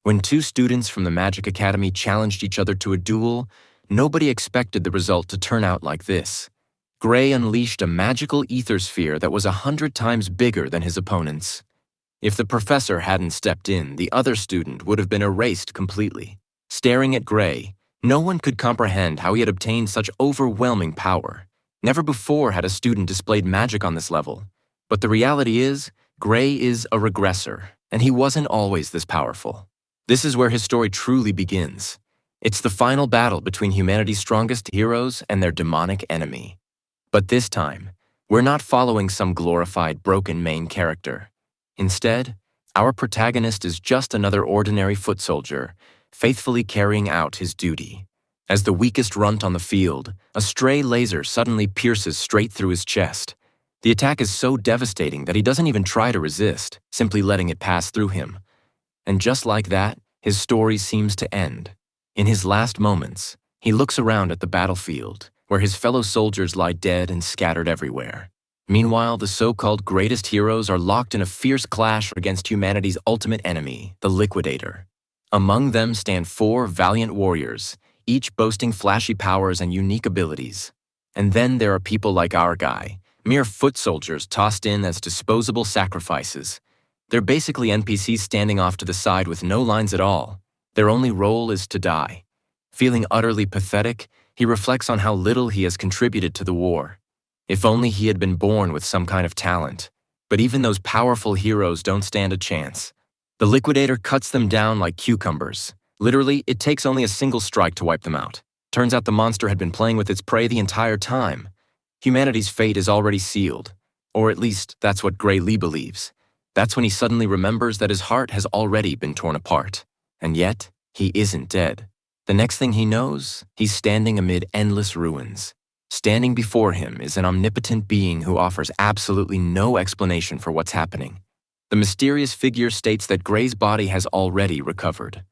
When two students from the Magic Academy challenged each other to a duel, nobody expected the result to turn out like this. Gray unleashed a magical ether sphere that was 100 times bigger than his opponent's. If the professor hadn't stepped in, the other student would have been erased completely. Staring at Gray, no one could comprehend how he had obtained such overwhelming power. Never before had a student displayed magic on this level. But the reality is, Gray is a regressor, and he wasn't always this powerful. This is where his story truly begins. It's the final battle between humanity's strongest heroes and their demonic enemy. But this time, we're not following some glorified, broken main character. Instead, our protagonist is just another ordinary foot soldier, faithfully carrying out his duty. As the weakest runt on the field, a stray laser suddenly pierces straight through his chest. The attack is so devastating that he doesn't even try to resist, simply letting it pass through him. And just like that, his story seems to end. In his last moments, he looks around at the battlefield, where his fellow soldiers lie dead and scattered everywhere. Meanwhile, the so-called greatest heroes are locked in a fierce clash against humanity's ultimate enemy, the Liquidator. Among them stand 4 valiant warriors, each boasting flashy powers and unique abilities. And then there are people like our guy, mere foot soldiers tossed in as disposable sacrifices. They're basically NPCs standing off to the side with no lines at all. Their only role is to die. Feeling utterly pathetic, he reflects on how little he has contributed to the war. If only he had been born with some kind of talent. But even those powerful heroes don't stand a chance. The Liquidator cuts them down like cucumbers. Literally, it takes only a single strike to wipe them out. Turns out the monster had been playing with its prey the entire time. Humanity's fate is already sealed. Or at least, that's what Gray Lee believes. That's when he suddenly remembers that his heart has already been torn apart. And yet, he isn't dead. The next thing he knows, he's standing amid endless ruins. Standing before him is an omnipotent being who offers absolutely no explanation for what's happening. The mysterious figure states that Gray's body has already recovered.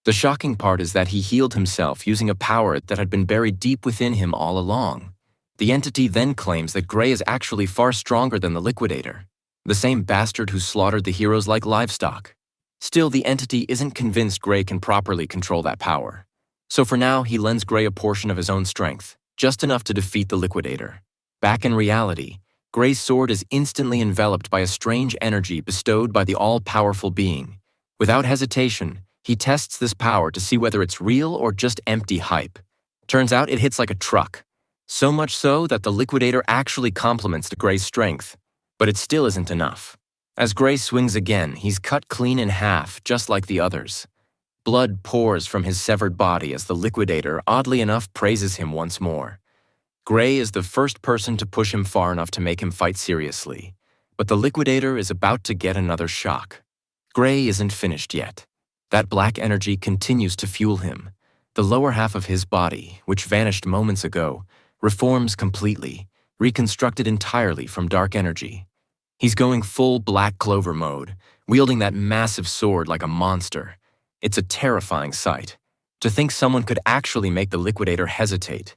The shocking part is that he healed himself using a power that had been buried deep within him all along. The entity then claims that Gray is actually far stronger than the Liquidator, the same bastard who slaughtered the heroes like livestock. Still, the entity isn't convinced Gray can properly control that power. So for now, he lends Gray a portion of his own strength, just enough to defeat the Liquidator. Back in reality, Gray's sword is instantly enveloped by a strange energy bestowed by the all-powerful being. Without hesitation, he tests this power to see whether it's real or just empty hype. Turns out it hits like a truck. So much so that the Liquidator actually complements Gray's strength. But it still isn't enough. As Gray swings again, he's cut clean in half, just like the others. Blood pours from his severed body as the Liquidator, oddly enough, praises him once more. Gray is the first person to push him far enough to make him fight seriously. But the Liquidator is about to get another shock. Gray isn't finished yet. That black energy continues to fuel him. The lower half of his body, which vanished moments ago, reforms completely, reconstructed entirely from dark energy. He's going full Black Clover mode, wielding that massive sword like a monster. It's a terrifying sight. To think someone could actually make the Liquidator hesitate.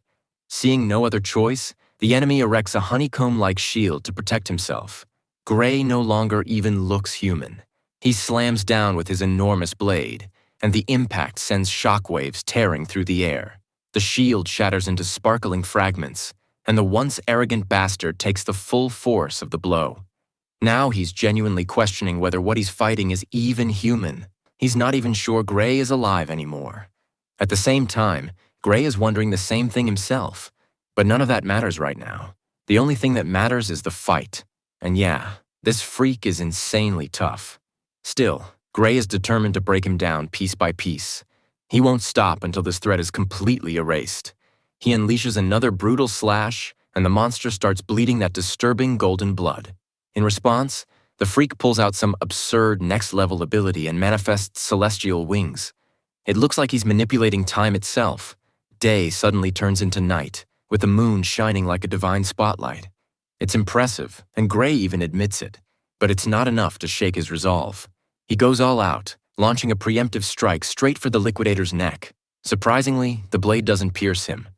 Seeing no other choice, the enemy erects a honeycomb-like shield to protect himself. Gray no longer even looks human. He slams down with his enormous blade, and the impact sends shockwaves tearing through the air. The shield shatters into sparkling fragments, and the once arrogant bastard takes the full force of the blow. Now he's genuinely questioning whether what he's fighting is even human. He's not even sure Gray is alive anymore. At the same time, Gray is wondering the same thing himself. But none of that matters right now. The only thing that matters is the fight. And yeah, this freak is insanely tough. Still, Gray is determined to break him down piece by piece. He won't stop until this threat is completely erased. He unleashes another brutal slash, and the monster starts bleeding that disturbing golden blood. In response, the freak pulls out some absurd next-level ability and manifests celestial wings. It looks like he's manipulating time itself. Day suddenly turns into night, with the moon shining like a divine spotlight. It's impressive, and Gray even admits it, but it's not enough to shake his resolve. He goes all out, launching a preemptive strike straight for the Liquidator's neck. Surprisingly, the blade doesn't pierce him.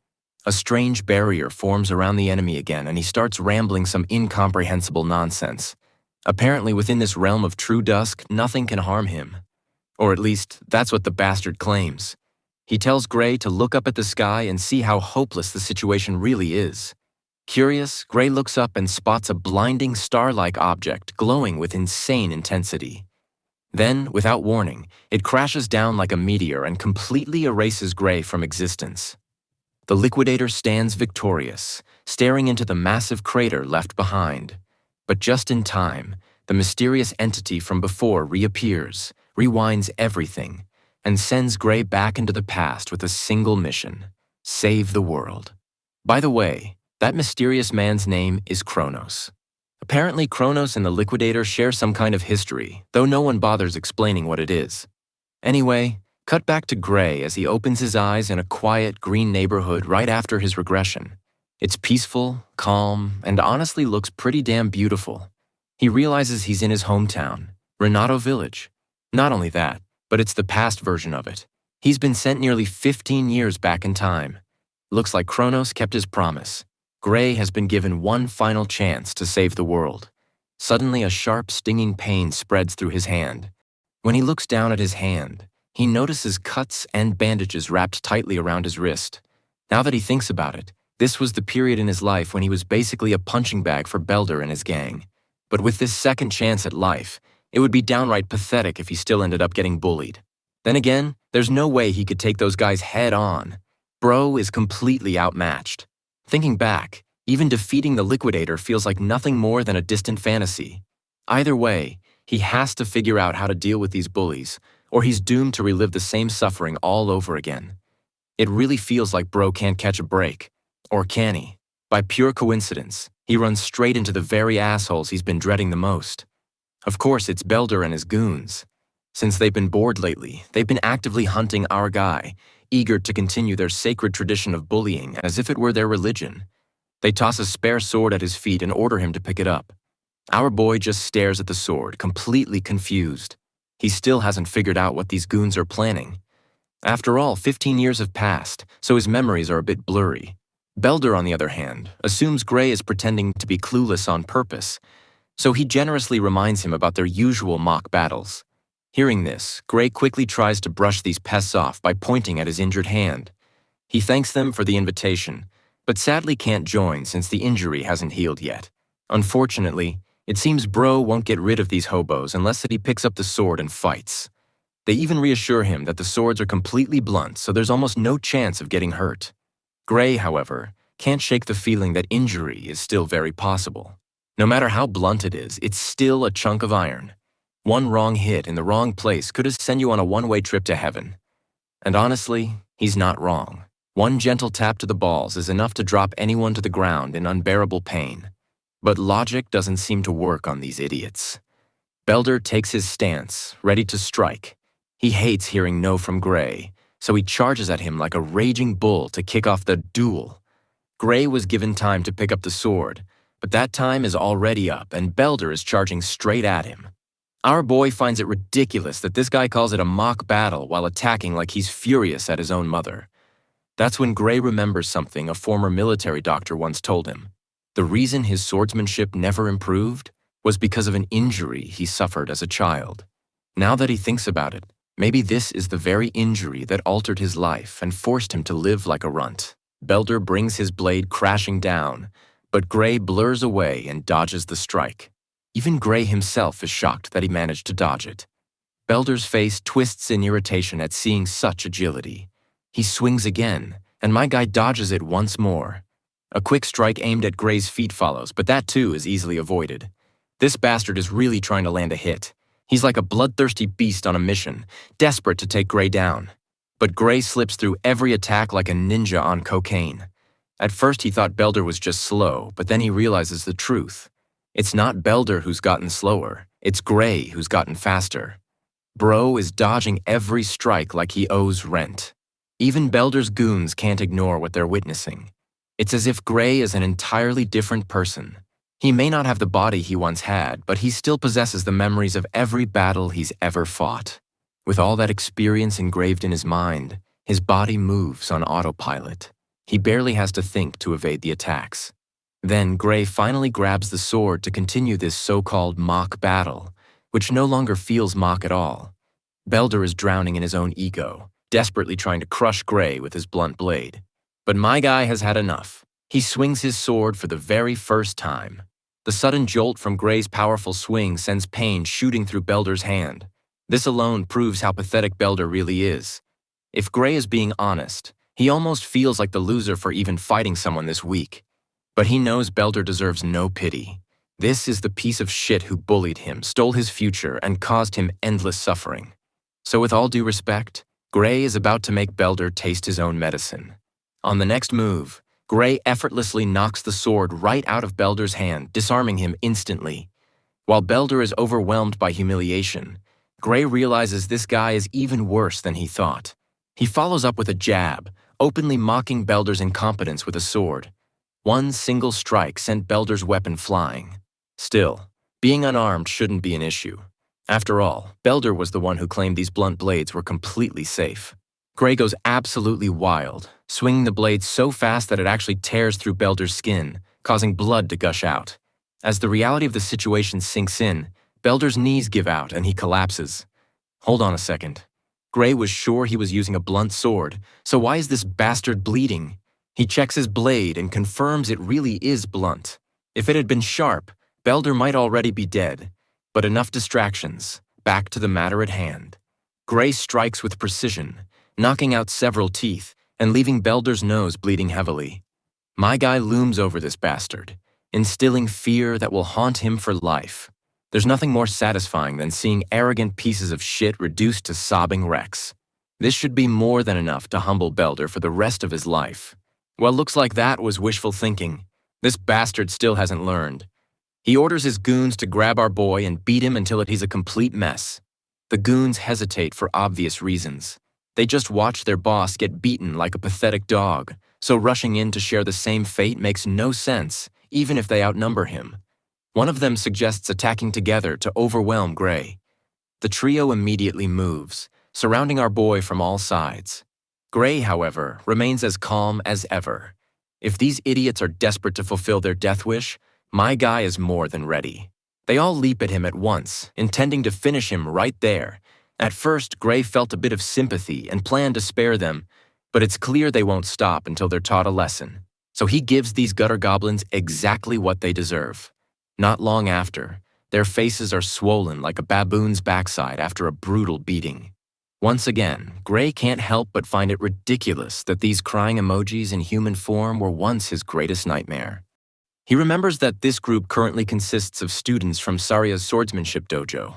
A strange barrier forms around the enemy again, and he starts rambling some incomprehensible nonsense. Apparently, within this realm of true dusk, nothing can harm him. Or at least, that's what the bastard claims. He tells Gray to look up at the sky and see how hopeless the situation really is. Curious, Gray looks up and spots a blinding star-like object glowing with insane intensity. Then, without warning, it crashes down like a meteor and completely erases Gray from existence. The Liquidator stands victorious, staring into the massive crater left behind. But just in time, the mysterious entity from before reappears, rewinds everything, and sends Gray back into the past with a single mission: save the world. By the way, that mysterious man's name is Kronos. Apparently, Kronos and the Liquidator share some kind of history, though no one bothers explaining what it is. Anyway, cut back to Gray as he opens his eyes in a quiet, green neighborhood right after his regression. It's peaceful, calm, and honestly looks pretty damn beautiful. He realizes he's in his hometown, Renato Village. Not only that, but it's the past version of it. He's been sent nearly 15 years back in time. Looks like Kronos kept his promise. Gray has been given one final chance to save the world. Suddenly, a sharp, stinging pain spreads through his hand. When he looks down at his hand, he notices cuts and bandages wrapped tightly around his wrist. Now that he thinks about it, this was the period in his life when he was basically a punching bag for Belder and his gang. But with this second chance at life, it would be downright pathetic if he still ended up getting bullied. Then again, there's no way he could take those guys head on. Bro is completely outmatched. Thinking back, even defeating the Liquidator feels like nothing more than a distant fantasy. Either way, he has to figure out how to deal with these bullies, or he's doomed to relive the same suffering all over again. It really feels like Bro can't catch a break. Or can he? By pure coincidence, he runs straight into the very assholes he's been dreading the most. Of course, it's Belder and his goons. Since they've been bored lately, they've been actively hunting our guy, eager to continue their sacred tradition of bullying as if it were their religion. They toss a spare sword at his feet and order him to pick it up. Our boy just stares at the sword, completely confused. He still hasn't figured out what these goons are planning. After all, 15 years have passed, so his memories are a bit blurry. Belder, on the other hand, assumes Gray is pretending to be clueless on purpose, so he generously reminds him about their usual mock battles. Hearing this, Gray quickly tries to brush these pests off by pointing at his injured hand. He thanks them for the invitation, but sadly can't join since the injury hasn't healed yet. Unfortunately, it seems Bro won't get rid of these hobos unless he picks up the sword and fights. They even reassure him that the swords are completely blunt, so there's almost no chance of getting hurt. Gray, however, can't shake the feeling that injury is still very possible. No matter how blunt it is, it's still a chunk of iron. One wrong hit in the wrong place could send you on a one-way trip to heaven. And honestly, he's not wrong. One gentle tap to the balls is enough to drop anyone to the ground in unbearable pain. But logic doesn't seem to work on these idiots. Belder takes his stance, ready to strike. He hates hearing no from Gray, so he charges at him like a raging bull to kick off the duel. Gray was given time to pick up the sword, but that time is already up and Belder is charging straight at him. Our boy finds it ridiculous that this guy calls it a mock battle while attacking like he's furious at his own mother. That's when Gray remembers something a former military doctor once told him. The reason his swordsmanship never improved was because of an injury he suffered as a child. Now that he thinks about it, maybe this is the very injury that altered his life and forced him to live like a runt. Belder brings his blade crashing down, but Gray blurs away and dodges the strike. Even Gray himself is shocked that he managed to dodge it. Belder's face twists in irritation at seeing such agility. He swings again, and my guy dodges it once more. A quick strike aimed at Gray's feet follows, but that too is easily avoided. This bastard is really trying to land a hit. He's like a bloodthirsty beast on a mission, desperate to take Gray down. But Gray slips through every attack like a ninja on cocaine. At first he thought Belder was just slow, but then he realizes the truth. It's not Belder who's gotten slower, it's Gray who's gotten faster. Bro is dodging every strike like he owes rent. Even Belder's goons can't ignore what they're witnessing. It's as if Gray is an entirely different person. He may not have the body he once had, but he still possesses the memories of every battle he's ever fought. With all that experience engraved in his mind, his body moves on autopilot. He barely has to think to evade the attacks. Then Gray finally grabs the sword to continue this so-called mock battle, which no longer feels mock at all. Belder is drowning in his own ego, desperately trying to crush Gray with his blunt blade. But my guy has had enough. He swings his sword for the very first time. The sudden jolt from Gray's powerful swing sends pain shooting through Belder's hand. This alone proves how pathetic Belder really is. If Gray is being honest, he almost feels like the loser for even fighting someone this weak. But he knows Belder deserves no pity. This is the piece of shit who bullied him, stole his future, and caused him endless suffering. So with all due respect, Gray is about to make Belder taste his own medicine. On the next move, Gray effortlessly knocks the sword right out of Belder's hand, disarming him instantly. While Belder is overwhelmed by humiliation, Gray realizes this guy is even worse than he thought. He follows up with a jab, openly mocking Belder's incompetence with a sword. One single strike sent Belder's weapon flying. Still, being unarmed shouldn't be an issue. After all, Belder was the one who claimed these blunt blades were completely safe. Gray goes absolutely wild, swinging the blade so fast that it actually tears through Belder's skin, causing blood to gush out. As the reality of the situation sinks in, Belder's knees give out and he collapses. Hold on a second. Gray was sure he was using a blunt sword, so why is this bastard bleeding? He checks his blade and confirms it really is blunt. If it had been sharp, Belder might already be dead. But enough distractions. Back to the matter at hand. Gray strikes with precision, knocking out several teeth and leaving Belder's nose bleeding heavily. My guy looms over this bastard, instilling fear that will haunt him for life. There's nothing more satisfying than seeing arrogant pieces of shit reduced to sobbing wrecks. This should be more than enough to humble Belder for the rest of his life. Well, looks like that was wishful thinking. This bastard still hasn't learned. He orders his goons to grab our boy and beat him until he's a complete mess. The goons hesitate for obvious reasons. They just watch their boss get beaten like a pathetic dog, so rushing in to share the same fate makes no sense, even if they outnumber him. One of them suggests attacking together to overwhelm Gray. The trio immediately moves, surrounding our boy from all sides. Gray, however, remains as calm as ever. If these idiots are desperate to fulfill their death wish, my guy is more than ready. They all leap at him at once, intending to finish him right there. At first, Gray felt a bit of sympathy and planned to spare them, but it's clear they won't stop until they're taught a lesson. So he gives these gutter goblins exactly what they deserve. Not long after, their faces are swollen like a baboon's backside after a brutal beating. Once again, Gray can't help but find it ridiculous that these crying emojis in human form were once his greatest nightmare. He remembers that this group currently consists of students from Saria's swordsmanship dojo.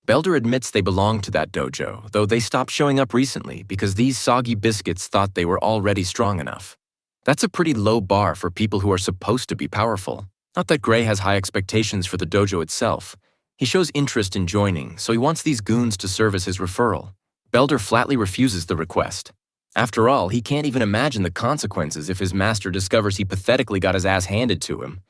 Belder admits they belong to that dojo, though they stopped showing up recently because these soggy biscuits thought they were already strong enough. That's a pretty low bar for people who are supposed to be powerful. Not that Gray has high expectations for the dojo itself. He shows interest in joining, so he wants these goons to serve as his referral. Belder flatly refuses the request. After all, he can't even imagine the consequences if his master discovers he pathetically got his ass handed to him.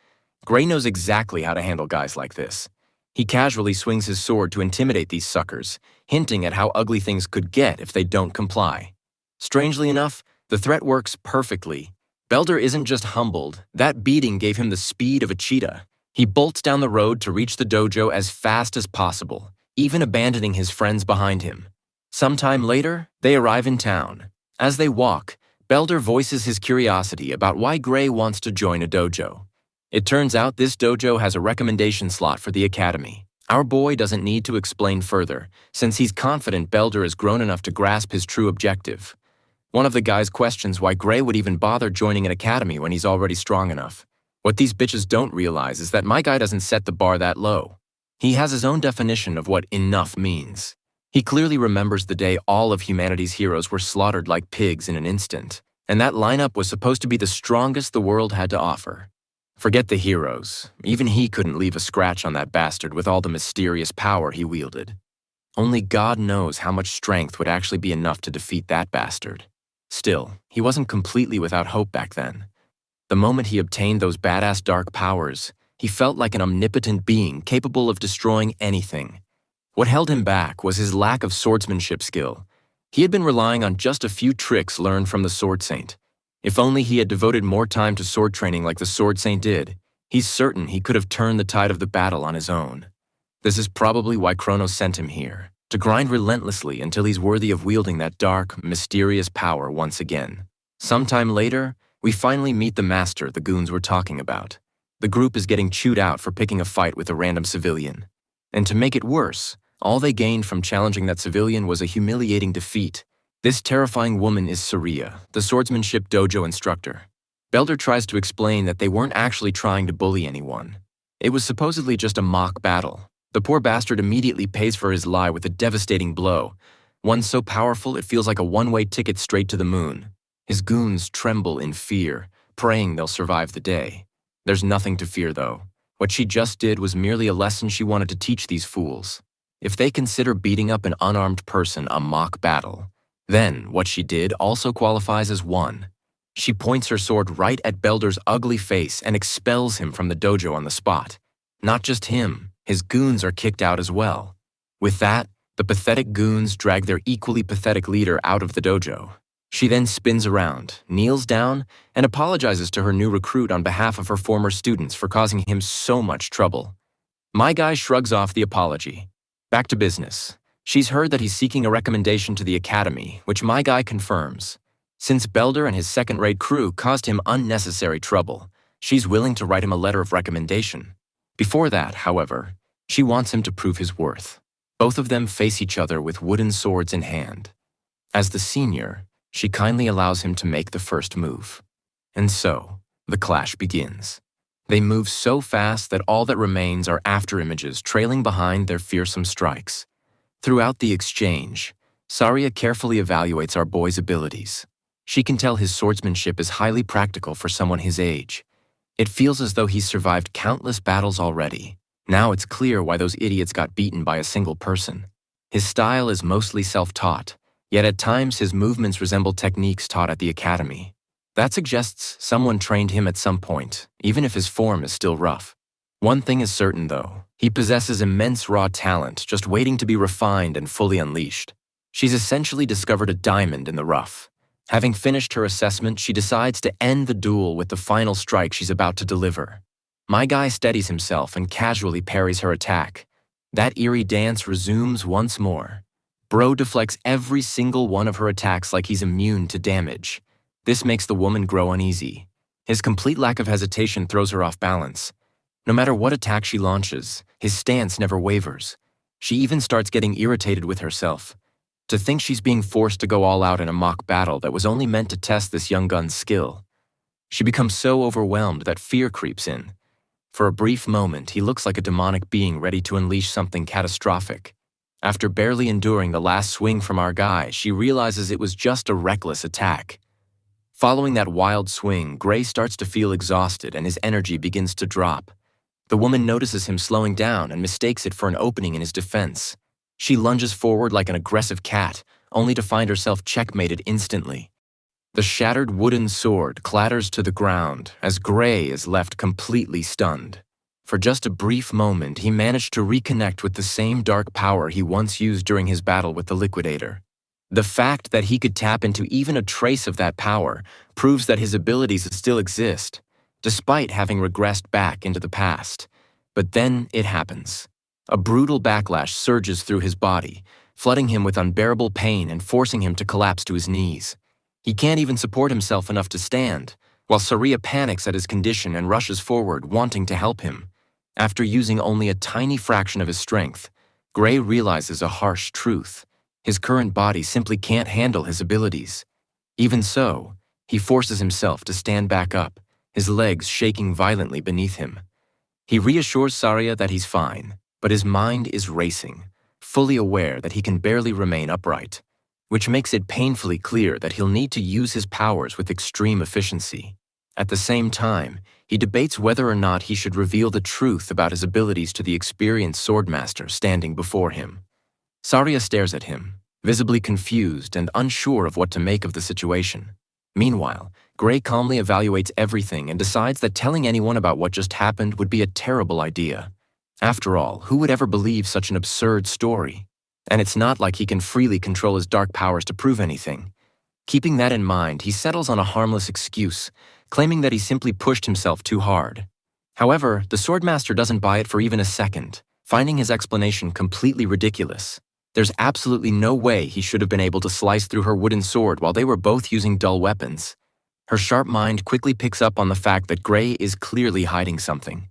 Gray knows exactly how to handle guys like this. He casually swings his sword to intimidate these suckers, hinting at how ugly things could get if they don't comply. Strangely enough, the threat works perfectly. Belder isn't just humbled, that beating gave him the speed of a cheetah. He bolts down the road to reach the dojo as fast as possible, even abandoning his friends behind him. Sometime later, they arrive in town. As they walk, Belder voices his curiosity about why Gray wants to join a dojo. It turns out this dojo has a recommendation slot for the academy. Our boy doesn't need to explain further, since he's confident Belder is grown enough to grasp his true objective. One of the guys questions why Gray would even bother joining an academy when he's already strong enough. What these bitches don't realize is that my guy doesn't set the bar that low. He has his own definition of what enough means. He clearly remembers the day all of humanity's heroes were slaughtered like pigs in an instant, and that lineup was supposed to be the strongest the world had to offer. Forget the heroes. Even he couldn't leave a scratch on that bastard with all the mysterious power he wielded. Only God knows how much strength would actually be enough to defeat that bastard. Still, he wasn't completely without hope back then. The moment he obtained those badass dark powers, he felt like an omnipotent being capable of destroying anything. What held him back was his lack of swordsmanship skill. He had been relying on just a few tricks learned from the Sword Saint. If only he had devoted more time to sword training like the Sword Saint did, he's certain he could have turned the tide of the battle on his own. This is probably why Kronos sent him here. to grind relentlessly until he's worthy of wielding that dark, mysterious power once again. Sometime later, we finally meet the master the goons were talking about. The group is getting chewed out for picking a fight with a random civilian. And to make it worse, all they gained from challenging that civilian was a humiliating defeat. This terrifying woman is Surya, the swordsmanship dojo instructor. Belder tries to explain that they weren't actually trying to bully anyone. It was supposedly just a mock battle. The poor bastard immediately pays for his lie with a devastating blow, one so powerful it feels like a one-way ticket straight to the moon. His goons tremble in fear, praying they'll survive the day. There's nothing to fear, though. What she just did was merely a lesson she wanted to teach these fools. If they consider beating up an unarmed person a mock battle, then what she did also qualifies as one. She points her sword right at Belder's ugly face and expels him from the dojo on the spot. Not just him, his goons are kicked out as well. With that, the pathetic goons drag their equally pathetic leader out of the dojo. She then spins around, kneels down, and apologizes to her new recruit on behalf of her former students for causing him so much trouble. My guy shrugs off the apology. Back to business. She's heard that he's seeking a recommendation to the academy, which my guy confirms. Since Belder and his second-rate crew caused him unnecessary trouble, she's willing to write him a letter of recommendation. Before that, however, she wants him to prove his worth. Both of them face each other with wooden swords in hand. As the senior, she kindly allows him to make the first move. And so, the clash begins. They move so fast that all that remains are afterimages trailing behind their fearsome strikes. Throughout the exchange, Saria carefully evaluates our boy's abilities. She can tell his swordsmanship is highly practical for someone his age. It feels as though he's survived countless battles already. Now it's clear why those idiots got beaten by a single person. His style is mostly self-taught, yet at times his movements resemble techniques taught at the academy. That suggests someone trained him at some point, even if his form is still rough. One thing is certain, though. He possesses immense raw talent, just waiting to be refined and fully unleashed. She's essentially discovered a diamond in the rough. Having finished her assessment, she decides to end the duel with the final strike she's about to deliver. My guy steadies himself and casually parries her attack. That eerie dance resumes once more. Bro deflects every single one of her attacks like he's immune to damage. This makes the woman grow uneasy. His complete lack of hesitation throws her off balance. No matter what attack she launches, his stance never wavers. She even starts getting irritated with herself. To think she's being forced to go all out in a mock battle that was only meant to test this young gun's skill. She becomes so overwhelmed that fear creeps in. For a brief moment, he looks like a demonic being ready to unleash something catastrophic. After barely enduring the last swing from our guy, she realizes it was just a reckless attack. Following that wild swing, Gray starts to feel exhausted and his energy begins to drop. The woman notices him slowing down and mistakes it for an opening in his defense. She lunges forward like an aggressive cat, only to find herself checkmated instantly. The shattered wooden sword clatters to the ground as Gray is left completely stunned. For just a brief moment, he managed to reconnect with the same dark power he once used during his battle with the Liquidator. The fact that he could tap into even a trace of that power proves that his abilities still exist, despite having regressed back into the past. But then it happens. A brutal backlash surges through his body, flooding him with unbearable pain and forcing him to collapse to his knees. He can't even support himself enough to stand, while Saria panics at his condition and rushes forward, wanting to help him. After using only a tiny fraction of his strength, Gray realizes a harsh truth. His current body simply can't handle his abilities. Even so, he forces himself to stand back up, his legs shaking violently beneath him. He reassures Saria that he's fine, but his mind is racing, fully aware that he can barely remain upright, which makes it painfully clear that he'll need to use his powers with extreme efficiency. At the same time, he debates whether or not he should reveal the truth about his abilities to the experienced swordmaster standing before him. Saria stares at him, visibly confused and unsure of what to make of the situation. Meanwhile, Gray calmly evaluates everything and decides that telling anyone about what just happened would be a terrible idea. After all, who would ever believe such an absurd story? And it's not like he can freely control his dark powers to prove anything. Keeping that in mind, he settles on a harmless excuse, claiming that he simply pushed himself too hard. However, the swordmaster doesn't buy it for even a second, finding his explanation completely ridiculous. There's absolutely no way he should have been able to slice through her wooden sword while they were both using dull weapons. Her sharp mind quickly picks up on the fact that Gray is clearly hiding something.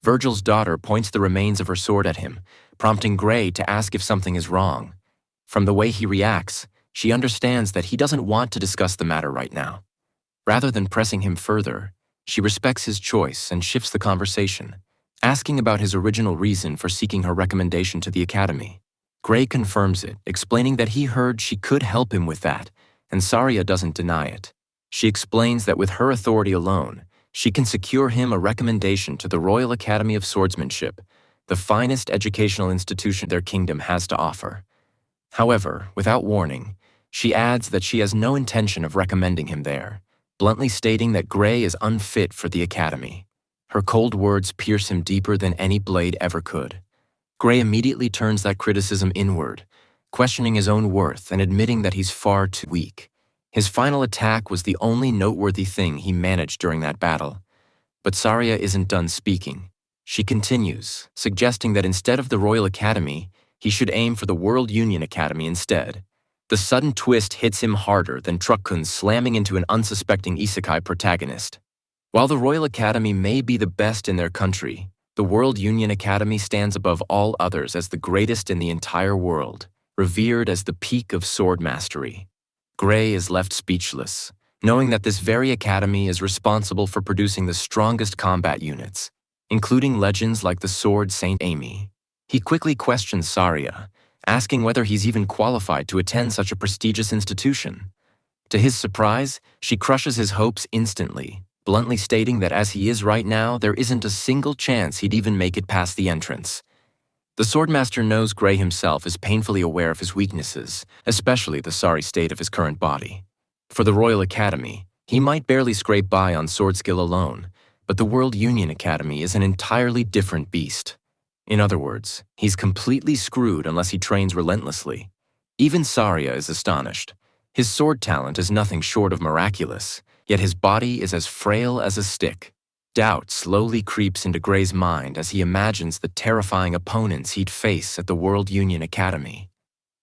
Virgil's daughter points the remains of her sword at him, prompting Gray to ask if something is wrong. From the way he reacts, she understands that he doesn't want to discuss the matter right now. Rather than pressing him further, she respects his choice and shifts the conversation, asking about his original reason for seeking her recommendation to the academy. Gray confirms it, explaining that he heard she could help him with that, and Saria doesn't deny it. She explains that with her authority alone, she can secure him a recommendation to the Royal Academy of Swordsmanship, the finest educational institution their kingdom has to offer. However, without warning, she adds that she has no intention of recommending him there, bluntly stating that Gray is unfit for the academy. Her cold words pierce him deeper than any blade ever could. Gray immediately turns that criticism inward, questioning his own worth and admitting that he's far too weak. His final attack was the only noteworthy thing he managed during that battle. But Saria isn't done speaking. She continues, suggesting that instead of the Royal Academy, he should aim for the World Union Academy instead. The sudden twist hits him harder than Truck-kun slamming into an unsuspecting isekai protagonist. While the Royal Academy may be the best in their country, the World Union Academy stands above all others as the greatest in the entire world, revered as the peak of sword mastery. Gray is left speechless, knowing that this very academy is responsible for producing the strongest combat units, including legends like the Sword Saint Amy. He quickly questions Saria, asking whether he's even qualified to attend such a prestigious institution. To his surprise, she crushes his hopes instantly, bluntly stating that as he is right now, there isn't a single chance he'd even make it past the entrance. The Swordmaster knows Gray himself is painfully aware of his weaknesses, especially the sorry state of his current body. For the Royal Academy, he might barely scrape by on sword skill alone, but the World Union Academy is an entirely different beast. In other words, he's completely screwed unless he trains relentlessly. Even Saria is astonished. His sword talent is nothing short of miraculous, yet his body is as frail as a stick. Doubt slowly creeps into Gray's mind as he imagines the terrifying opponents he'd face at the World Union Academy.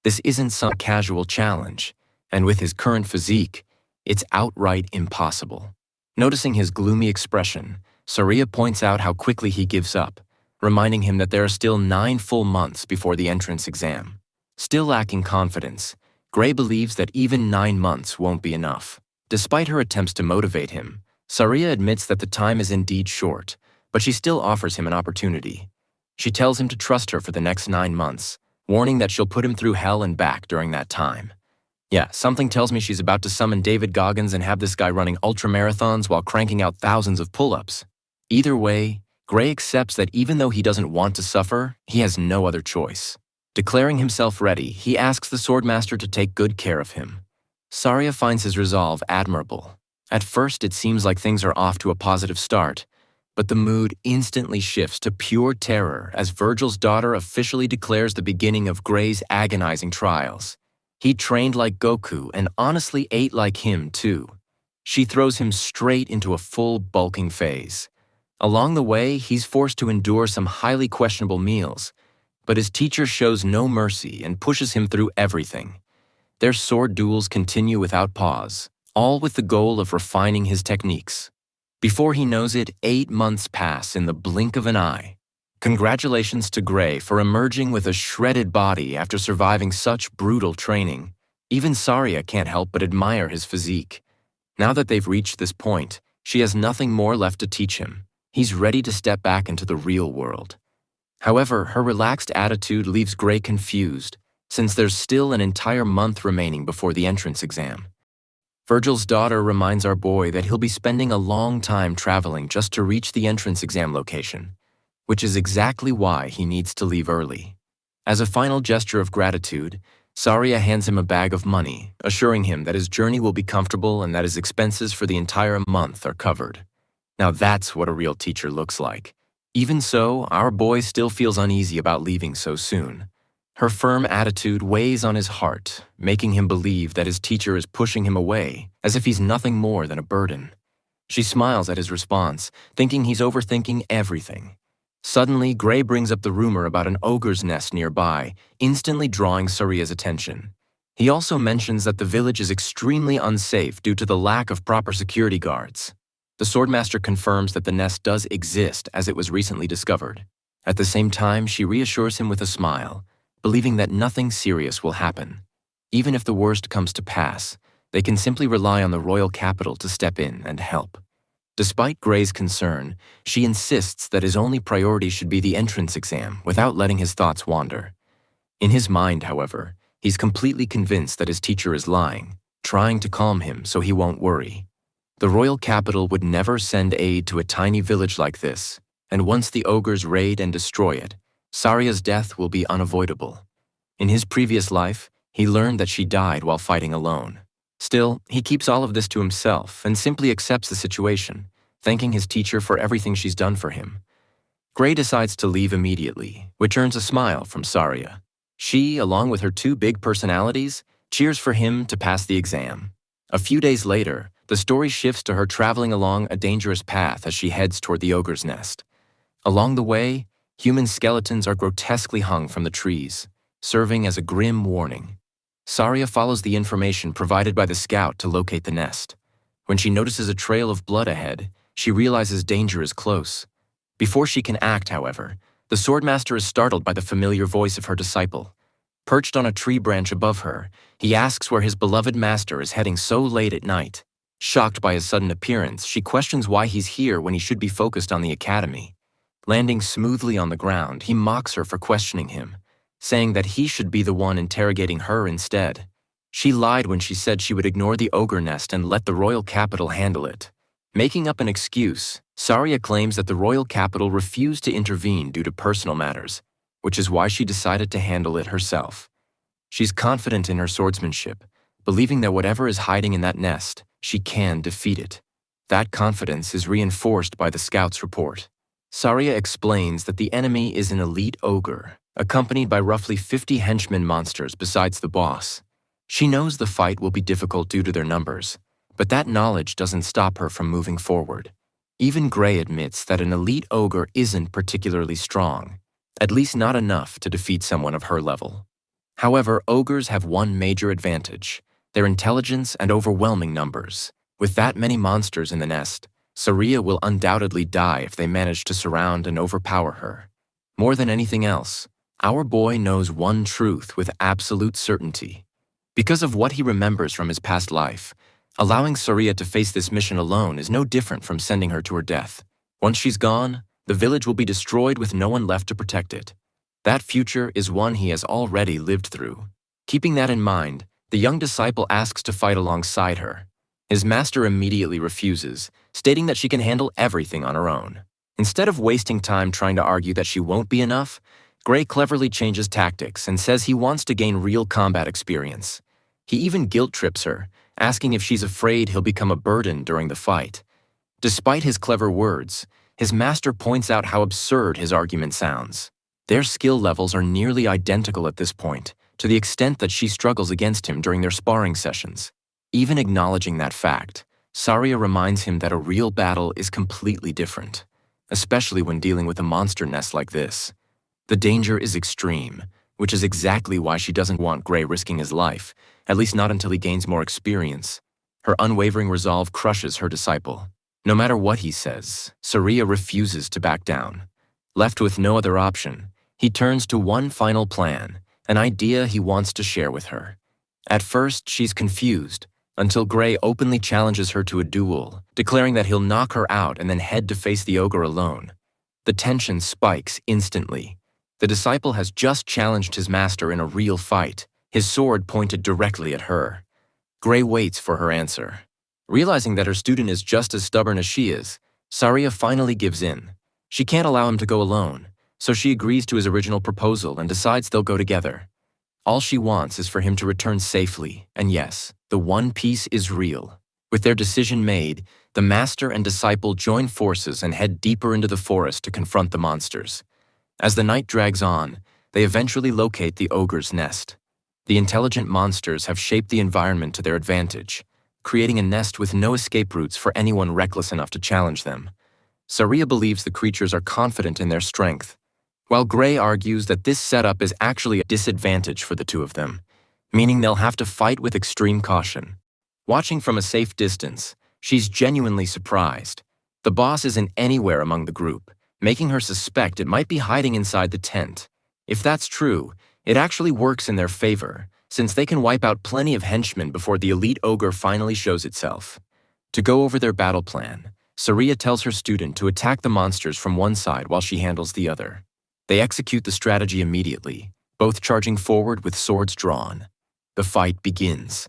This isn't some casual challenge, and with his current physique, it's outright impossible. Noticing his gloomy expression, Saria points out how quickly he gives up, reminding him that there are still 9 full months before the entrance exam. Still lacking confidence, Gray believes that even 9 months won't be enough. Despite her attempts to motivate him, Saria admits that the time is indeed short, but she still offers him an opportunity. She tells him to trust her for the next 9 months, warning that she'll put him through hell and back during that time. Yeah, something tells me she's about to summon David Goggins and have this guy running ultramarathons while cranking out thousands of pull-ups. Either way, Gray accepts that even though he doesn't want to suffer, he has no other choice. Declaring himself ready, he asks the Swordmaster to take good care of him. Saria finds his resolve admirable. At first, it seems like things are off to a positive start, but the mood instantly shifts to pure terror as Virgil's daughter officially declares the beginning of Gray's agonizing trials. He trained like Goku and honestly ate like him, too. She throws him straight into a full bulking phase. Along the way, he's forced to endure some highly questionable meals, but his teacher shows no mercy and pushes him through everything. Their sword duels continue without pause, all with the goal of refining his techniques. Before he knows it, 8 months pass in the blink of an eye. Congratulations to Gray for emerging with a shredded body after surviving such brutal training. Even Saria can't help but admire his physique. Now that they've reached this point, she has nothing more left to teach him. He's ready to step back into the real world. However, her relaxed attitude leaves Gray confused, since there's still an entire month remaining before the entrance exam. Virgil's daughter reminds our boy that he'll be spending a long time traveling just to reach the entrance exam location, which is exactly why he needs to leave early. As a final gesture of gratitude, Saria hands him a bag of money, assuring him that his journey will be comfortable and that his expenses for the entire month are covered. Now that's what a real teacher looks like. Even so, our boy still feels uneasy about leaving so soon. Her firm attitude weighs on his heart, making him believe that his teacher is pushing him away, as if he's nothing more than a burden. She smiles at his response, thinking he's overthinking everything. Suddenly, Gray brings up the rumor about an ogre's nest nearby, instantly drawing Saria's attention. He also mentions that the village is extremely unsafe due to the lack of proper security guards. The Swordmaster confirms that the nest does exist as it was recently discovered. At the same time, she reassures him with a smile, believing that nothing serious will happen. Even if the worst comes to pass, they can simply rely on the royal capital to step in and help. Despite Gray's concern, she insists that his only priority should be the entrance exam without letting his thoughts wander. In his mind, however, he's completely convinced that his teacher is lying, trying to calm him so he won't worry. The royal capital would never send aid to a tiny village like this, and once the ogres raid and destroy it, Saria's death will be unavoidable. In his previous life, he learned that she died while fighting alone. Still, he keeps all of this to himself and simply accepts the situation, thanking his teacher for everything she's done for him. Gray decides to leave immediately, which earns a smile from Saria. She, along with her two big personalities, cheers for him to pass the exam. A few days later, the story shifts to her traveling along a dangerous path as she heads toward the ogre's nest. Along the way, human skeletons are grotesquely hung from the trees, serving as a grim warning. Saria follows the information provided by the scout to locate the nest. When she notices a trail of blood ahead, she realizes danger is close. Before she can act, however, the Swordmaster is startled by the familiar voice of her disciple. Perched on a tree branch above her, he asks where his beloved master is heading so late at night. Shocked by his sudden appearance, she questions why he's here when he should be focused on the academy. Landing smoothly on the ground, he mocks her for questioning him, saying that he should be the one interrogating her instead. She lied when she said she would ignore the ogre nest and let the royal capital handle it. Making up an excuse, Saria claims that the royal capital refused to intervene due to personal matters, which is why she decided to handle it herself. She's confident in her swordsmanship, believing that whatever is hiding in that nest, she can defeat it. That confidence is reinforced by the scout's report. Saria explains that the enemy is an elite ogre, accompanied by roughly 50 henchmen monsters besides the boss. She knows the fight will be difficult due to their numbers, but that knowledge doesn't stop her from moving forward. Even Gray admits that an elite ogre isn't particularly strong, at least not enough to defeat someone of her level. However, ogres have one major advantage: their intelligence and overwhelming numbers. With that many monsters in the nest, Saria will undoubtedly die if they manage to surround and overpower her. More than anything else, our boy knows one truth with absolute certainty. Because of what he remembers from his past life, allowing Saria to face this mission alone is no different from sending her to her death. Once she's gone, the village will be destroyed with no one left to protect it. That future is one he has already lived through. Keeping that in mind, the young disciple asks to fight alongside her. His master immediately refuses, stating that she can handle everything on her own. Instead of wasting time trying to argue that she won't be enough, Gray cleverly changes tactics and says he wants to gain real combat experience. He even guilt-trips her, asking if she's afraid he'll become a burden during the fight. Despite his clever words, his master points out how absurd his argument sounds. Their skill levels are nearly identical at this point, to the extent that she struggles against him during their sparring sessions. Even acknowledging that fact, Saria reminds him that a real battle is completely different, especially when dealing with a monster nest like this. The danger is extreme, which is exactly why she doesn't want Gray risking his life, at least not until he gains more experience. Her unwavering resolve crushes her disciple. No matter what he says, Saria refuses to back down. Left with no other option, he turns to one final plan, an idea he wants to share with her. At first, she's confused, until Gray openly challenges her to a duel, declaring that he'll knock her out and then head to face the ogre alone. The tension spikes instantly. The disciple has just challenged his master in a real fight, his sword pointed directly at her. Gray waits for her answer. Realizing that her student is just as stubborn as she is, Saria finally gives in. She can't allow him to go alone, so she agrees to his original proposal and decides they'll go together. All she wants is for him to return safely, and yes, the One Piece is real. With their decision made, the master and disciple join forces and head deeper into the forest to confront the monsters. As the night drags on, they eventually locate the ogre's nest. The intelligent monsters have shaped the environment to their advantage, creating a nest with no escape routes for anyone reckless enough to challenge them. Saria believes the creatures are confident in their strength, while Gray argues that this setup is actually a disadvantage for the two of them, meaning they'll have to fight with extreme caution. Watching from a safe distance, she's genuinely surprised. The boss isn't anywhere among the group, making her suspect it might be hiding inside the tent. If that's true, it actually works in their favor, since they can wipe out plenty of henchmen before the elite ogre finally shows itself. To go over their battle plan, Saria tells her student to attack the monsters from one side while she handles the other. They execute the strategy immediately, both charging forward with swords drawn. The fight begins.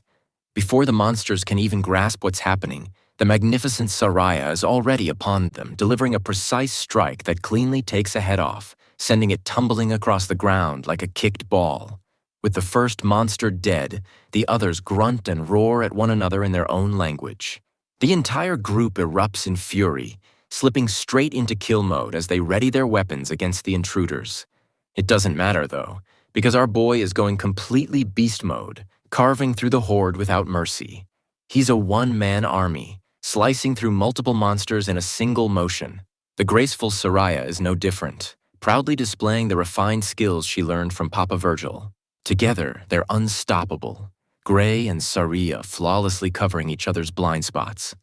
Before the monsters can even grasp what's happening, the magnificent Saria is already upon them, delivering a precise strike that cleanly takes a head off, sending it tumbling across the ground like a kicked ball. With the first monster dead, the others grunt and roar at one another in their own language. The entire group erupts in fury, slipping straight into kill mode as they ready their weapons against the intruders. It doesn't matter though, because our boy is going completely beast mode, carving through the horde without mercy. He's a one-man army, slicing through multiple monsters in a single motion. The graceful Saria is no different, proudly displaying the refined skills she learned from Papa Virgil. Together, they're unstoppable, Gray and Saria flawlessly covering each other's blind spots.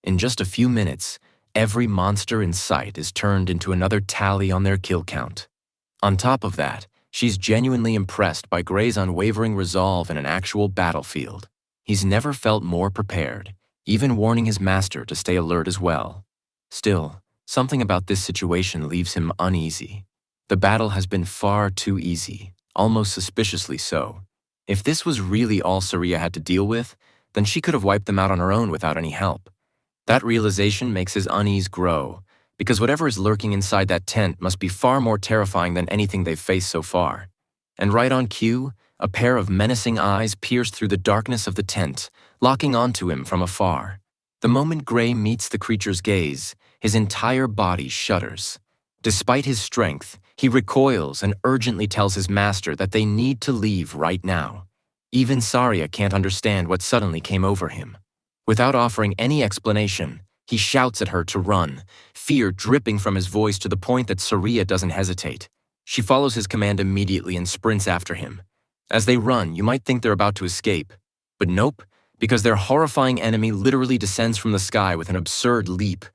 In just a few minutes, every monster in sight is turned into another tally on their kill count. On top of that, she's genuinely impressed by Gray's unwavering resolve in an actual battlefield. He's never felt more prepared, even warning his master to stay alert as well. Still, something about this situation leaves him uneasy. The battle has been far too easy, almost suspiciously so. If this was really all Saria had to deal with, then she could have wiped them out on her own without any help. That realization makes his unease grow, because whatever is lurking inside that tent must be far more terrifying than anything they've faced so far. And right on cue, a pair of menacing eyes pierce through the darkness of the tent, locking onto him from afar. The moment Gray meets the creature's gaze, his entire body shudders. Despite his strength, he recoils and urgently tells his master that they need to leave right now. Even Saria can't understand what suddenly came over him. Without offering any explanation, he shouts at her to run, fear dripping from his voice to the point that Saria doesn't hesitate. She follows his command immediately and sprints after him. As they run, you might think they're about to escape. But nope, because their horrifying enemy literally descends from the sky with an absurd leap.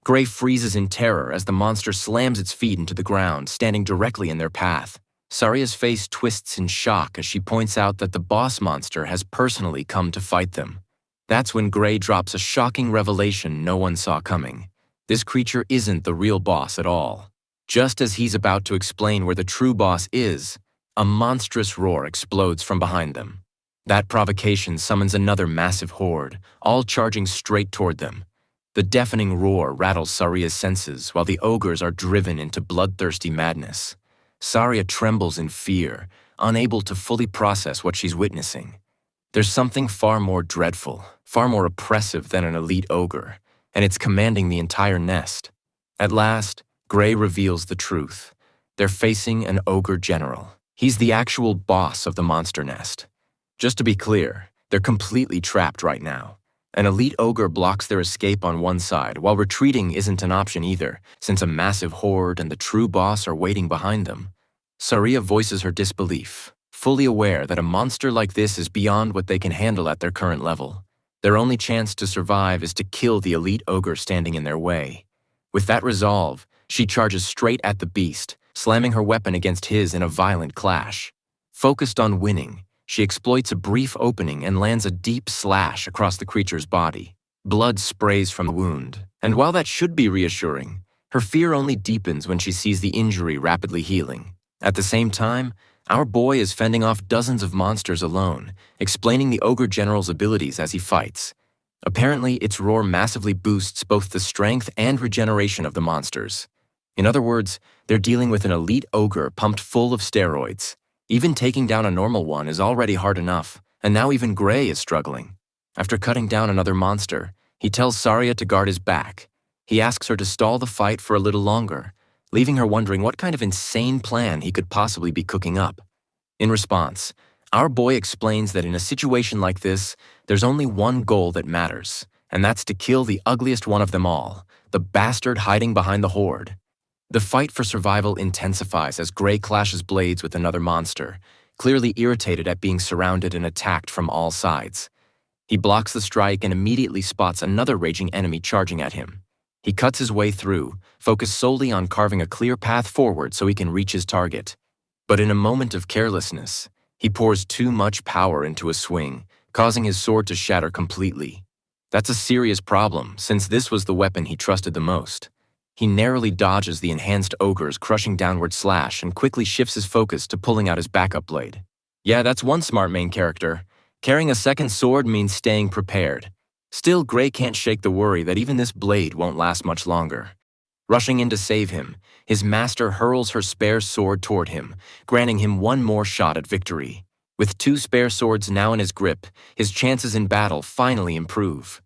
Gray freezes in terror as the monster slams its feet into the ground, standing directly in their path. Saria's face twists in shock as she points out that the boss monster has personally come to fight them. That's when Gray drops a shocking revelation no one saw coming. This creature isn't the real boss at all. Just as he's about to explain where the true boss is, a monstrous roar explodes from behind them. That provocation summons another massive horde, all charging straight toward them. The deafening roar rattles Saria's senses while the ogres are driven into bloodthirsty madness. Saria trembles in fear, unable to fully process what she's witnessing. There's something far more dreadful, far more oppressive than an elite ogre, and it's commanding the entire nest. At last, Gray reveals the truth. They're facing an ogre general. He's the actual boss of the monster nest. Just to be clear, they're completely trapped right now. An elite ogre blocks their escape on one side, while retreating isn't an option either, since a massive horde and the true boss are waiting behind them. Saria voices her disbelief, fully aware that a monster like this is beyond what they can handle at their current level. Their only chance to survive is to kill the elite ogre standing in their way. With that resolve, she charges straight at the beast, slamming her weapon against his in a violent clash. Focused on winning, she exploits a brief opening and lands a deep slash across the creature's body. Blood sprays from the wound, and while that should be reassuring, her fear only deepens when she sees the injury rapidly healing. At the same time, our boy is fending off dozens of monsters alone, explaining the ogre general's abilities as he fights. Apparently, its roar massively boosts both the strength and regeneration of the monsters. In other words, they're dealing with an elite ogre pumped full of steroids. Even taking down a normal one is already hard enough, and now even Gray is struggling. After cutting down another monster, he tells Saria to guard his back. He asks her to stall the fight for a little longer, leaving her wondering what kind of insane plan he could possibly be cooking up. In response, our boy explains that in a situation like this, there's only one goal that matters: and that's to kill the ugliest one of them all, the bastard hiding behind the horde. The fight for survival intensifies as Gray clashes blades with another monster, clearly irritated at being surrounded and attacked from all sides. He blocks the strike and immediately spots another raging enemy charging at him. He cuts his way through, focused solely on carving a clear path forward so he can reach his target. But in a moment of carelessness, he pours too much power into a swing, causing his sword to shatter completely. That's a serious problem, since this was the weapon he trusted the most. He narrowly dodges the enhanced ogre's crushing downward slash and quickly shifts his focus to pulling out his backup blade. Yeah, that's one smart main character. Carrying a second sword means staying prepared. Still, Gray can't shake the worry that even this blade won't last much longer. Rushing in to save him, his master hurls her spare sword toward him, granting him one more shot at victory. With 2 spare swords now in his grip, his chances in battle finally improve.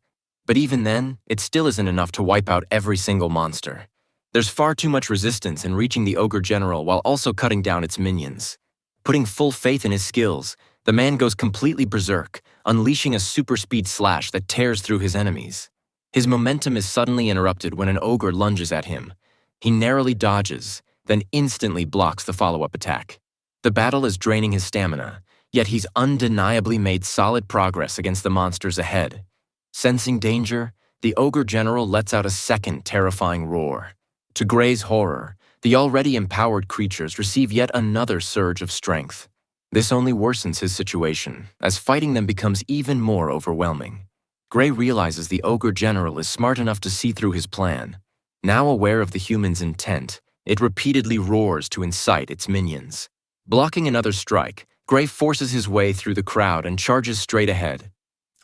But even then, it still isn't enough to wipe out every single monster. There's far too much resistance in reaching the ogre general while also cutting down its minions. Putting full faith in his skills, the man goes completely berserk, unleashing a super speed slash that tears through his enemies. His momentum is suddenly interrupted when an ogre lunges at him. He narrowly dodges, then instantly blocks the follow-up attack. The battle is draining his stamina, yet he's undeniably made solid progress against the monsters ahead. Sensing danger, the ogre general lets out a second terrifying roar. To Gray's horror, the already empowered creatures receive yet another surge of strength. This only worsens his situation, as fighting them becomes even more overwhelming. Gray realizes the ogre general is smart enough to see through his plan. Now aware of the human's intent, it repeatedly roars to incite its minions. Blocking another strike, Gray forces his way through the crowd and charges straight ahead.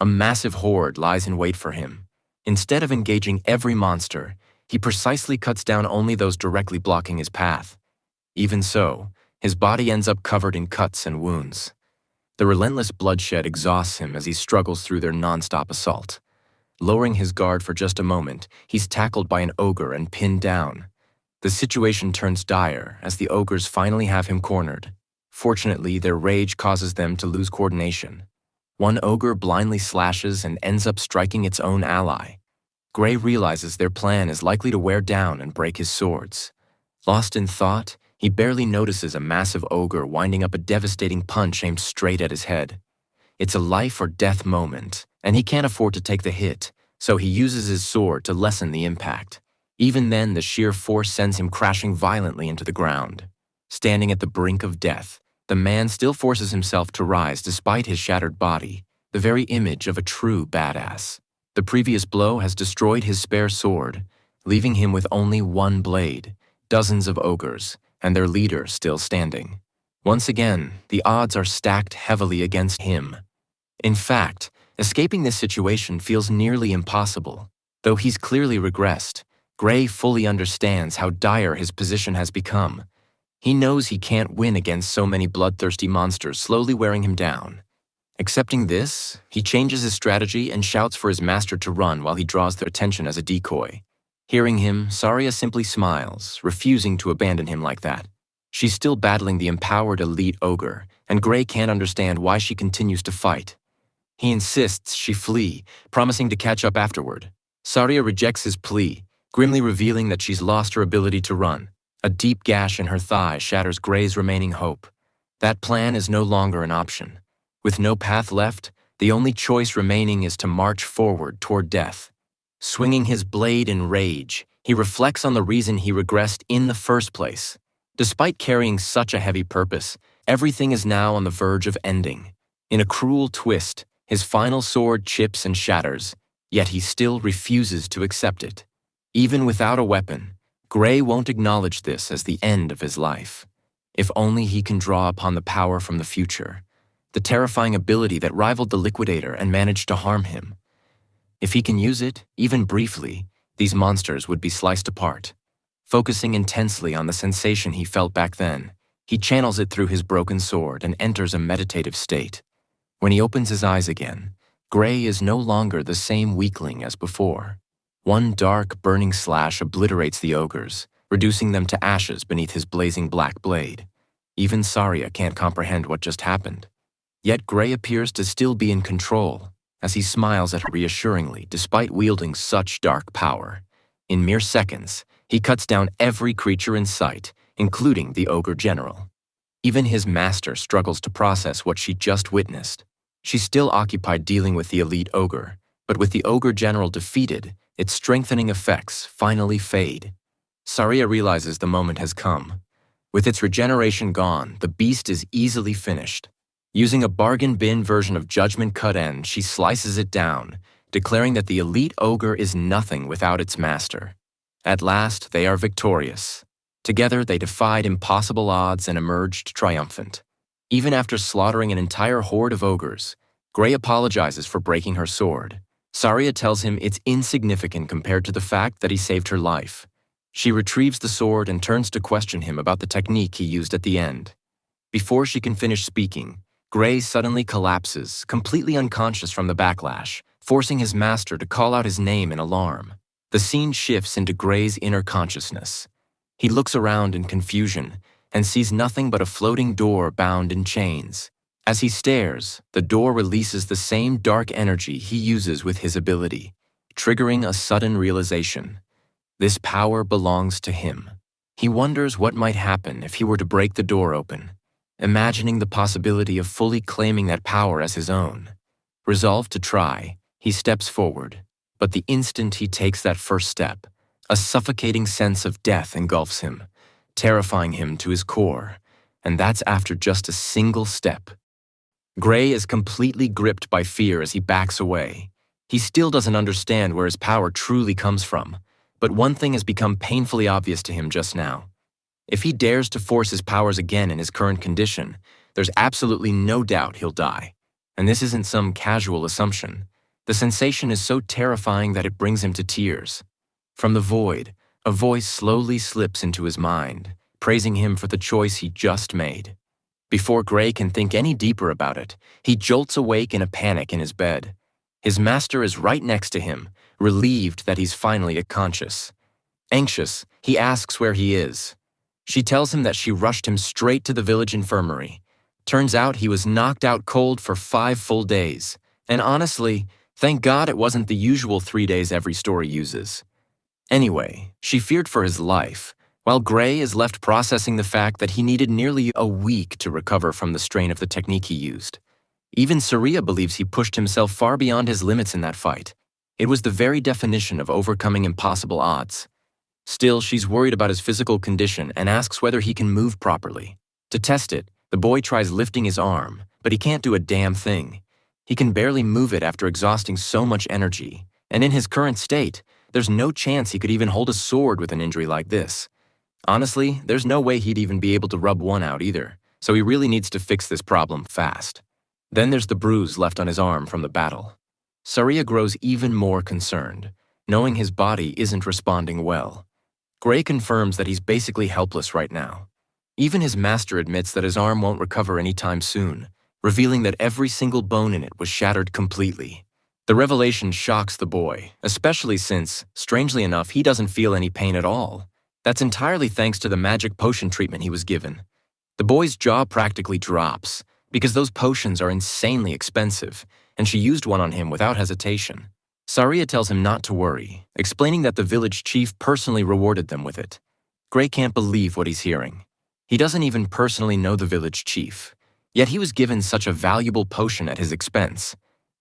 A massive horde lies in wait for him. Instead of engaging every monster, he precisely cuts down only those directly blocking his path. Even so, his body ends up covered in cuts and wounds. The relentless bloodshed exhausts him as he struggles through their non-stop assault. Lowering his guard for just a moment, he's tackled by an ogre and pinned down. The situation turns dire as the ogres finally have him cornered. Fortunately, their rage causes them to lose coordination. One ogre blindly slashes and ends up striking its own ally. Gray realizes their plan is likely to wear down and break his swords. Lost in thought, he barely notices a massive ogre winding up a devastating punch aimed straight at his head. It's a life or death moment, and he can't afford to take the hit, so he uses his sword to lessen the impact. Even then, the sheer force sends him crashing violently into the ground. Standing at the brink of death, the man still forces himself to rise despite his shattered body, the very image of a true badass. The previous blow has destroyed his spare sword, leaving him with only one blade, dozens of ogres, and their leader still standing. Once again, the odds are stacked heavily against him. In fact, escaping this situation feels nearly impossible. Though he's clearly regressed, Gray fully understands how dire his position has become. He knows he can't win against so many bloodthirsty monsters slowly wearing him down. Accepting this, he changes his strategy and shouts for his master to run while he draws their attention as a decoy. Hearing him, Saria simply smiles, refusing to abandon him like that. She's still battling the empowered elite ogre, and Gray can't understand why she continues to fight. He insists she flee, promising to catch up afterward. Saria rejects his plea, grimly revealing that she's lost her ability to run. A deep gash in her thigh shatters Gray's remaining hope. That plan is no longer an option. With no path left, the only choice remaining is to march forward toward death. Swinging his blade in rage, he reflects on the reason he regressed in the first place. Despite carrying such a heavy purpose, everything is now on the verge of ending. In a cruel twist, his final sword chips and shatters, yet he still refuses to accept it. Even without a weapon, Gray won't acknowledge this as the end of his life. If only he can draw upon the power from the future, the terrifying ability that rivaled the Liquidator and managed to harm him. If he can use it, even briefly, these monsters would be sliced apart. Focusing intensely on the sensation he felt back then, he channels it through his broken sword and enters a meditative state. When he opens his eyes again, Gray is no longer the same weakling as before. One dark, burning slash obliterates the ogres, reducing them to ashes beneath his blazing black blade. Even Saria can't comprehend what just happened. Yet Gray appears to still be in control. as he smiles at her reassuringly despite wielding such dark power. In mere seconds, he cuts down every creature in sight, including the ogre general. Even his master struggles to process what she just witnessed. She's still occupied dealing with the elite ogre, but with the ogre general defeated, its strengthening effects finally fade. Saria realizes the moment has come. With its regeneration gone, the beast is easily finished. Using a bargain bin version of Judgment Cut End, she slices it down, declaring that the elite ogre is nothing without its master. At last, they are victorious. Together, they defied impossible odds and emerged triumphant. Even after slaughtering an entire horde of ogres, Gray apologizes for breaking her sword. Saria tells him it's insignificant compared to the fact that he saved her life. She retrieves the sword and turns to question him about the technique he used at the end. Before she can finish speaking, Gray suddenly collapses, completely unconscious from the backlash, forcing his master to call out his name in alarm. The scene shifts into Gray's inner consciousness. He looks around in confusion and sees nothing but a floating door bound in chains. As he stares, the door releases the same dark energy he uses with his ability, triggering a sudden realization. This power belongs to him. He wonders what might happen if he were to break the door open, imagining the possibility of fully claiming that power as his own. Resolved to try, he steps forward, but the instant he takes that first step, a suffocating sense of death engulfs him, terrifying him to his core, and that's after just a single step. Gray is completely gripped by fear as he backs away. He still doesn't understand where his power truly comes from, but one thing has become painfully obvious to him just now. If he dares to force his powers again in his current condition, there's absolutely no doubt he'll die. And this isn't some casual assumption. The sensation is so terrifying that it brings him to tears. From the void, a voice slowly slips into his mind, praising him for the choice he just made. Before Gray can think any deeper about it, he jolts awake in a panic in his bed. His master is right next to him, relieved that he's finally conscious. Anxious, he asks where he is. She tells him that she rushed him straight to the village infirmary. Turns out he was knocked out cold for 5 full days. And honestly, thank God it wasn't the usual 3 days every story uses. Anyway, she feared for his life, while Gray is left processing the fact that he needed nearly a week to recover from the strain of the technique he used. Even Saria believes he pushed himself far beyond his limits in that fight. It was the very definition of overcoming impossible odds. Still, she's worried about his physical condition and asks whether he can move properly. To test it, the boy tries lifting his arm, but he can't do a damn thing. He can barely move it after exhausting so much energy, and in his current state, there's no chance he could even hold a sword with an injury like this. Honestly, there's no way he'd even be able to rub one out either, so he really needs to fix this problem fast. Then there's the bruise left on his arm from the battle. Saria grows even more concerned, knowing his body isn't responding well. Gray confirms that he's basically helpless right now. Even his master admits that his arm won't recover anytime soon, revealing that every single bone in it was shattered completely. The revelation shocks the boy, especially since, strangely enough, he doesn't feel any pain at all. That's entirely thanks to the magic potion treatment he was given. The boy's jaw practically drops, because those potions are insanely expensive, and she used one on him without hesitation. Saria tells him not to worry, explaining that the village chief personally rewarded them with it. Gray can't believe what he's hearing. He doesn't even personally know the village chief, yet he was given such a valuable potion at his expense.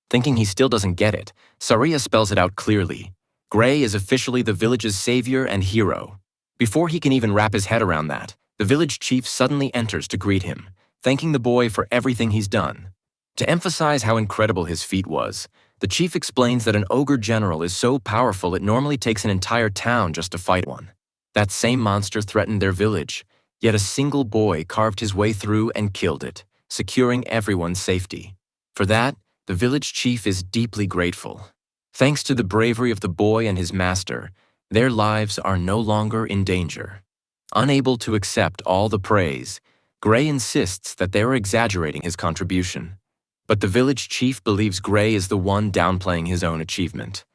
Thinking he still doesn't get it, Saria spells it out clearly. Gray is officially the village's savior and hero. Before he can even wrap his head around that, the village chief suddenly enters to greet him, thanking the boy for everything he's done. To emphasize how incredible his feat was, the chief explains that an ogre general is so powerful it normally takes an entire town just to fight one. That same monster threatened their village, yet a single boy carved his way through and killed it, securing everyone's safety. For that, the village chief is deeply grateful. Thanks to the bravery of the boy and his master, their lives are no longer in danger. Unable to accept all the praise, Gray insists that they are exaggerating his contribution. But the village chief believes Gray is the one downplaying his own achievement.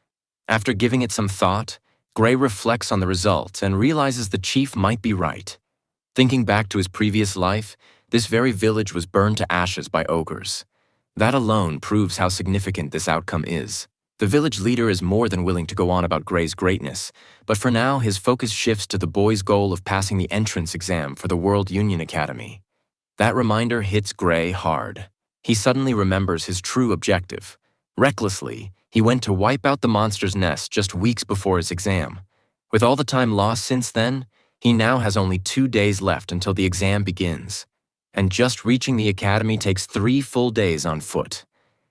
After giving it some thought, Gray reflects on the result and realizes the chief might be right. Thinking back to his previous life, this very village was burned to ashes by ogres. That alone proves how significant this outcome is. The village leader is more than willing to go on about Gray's greatness, but for now his focus shifts to the boy's goal of passing the entrance exam for the World Union Academy. That reminder hits Gray hard. He suddenly remembers his true objective. Recklessly, he went to wipe out the monster's nest just weeks before his exam. With all the time lost since then, he now has only 2 days left until the exam begins. And just reaching the academy takes 3 full days on foot.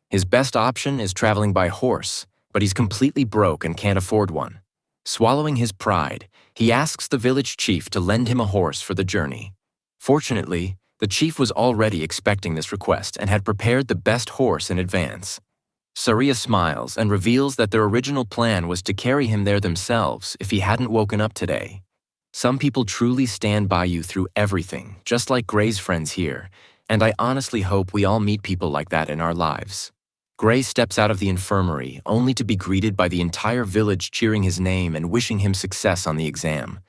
His best option is traveling by horse, but he's completely broke and can't afford one. Swallowing his pride, he asks the village chief to lend him a horse for the journey. Fortunately, the chief was already expecting this request and had prepared the best horse in advance. Saria smiles and reveals that their original plan was to carry him there themselves if he hadn't woken up today. Some people truly stand by you through everything, just like Gray's friends here, and I honestly hope we all meet people like that in our lives. Gray steps out of the infirmary only to be greeted by the entire village cheering his name and wishing him success on the exam.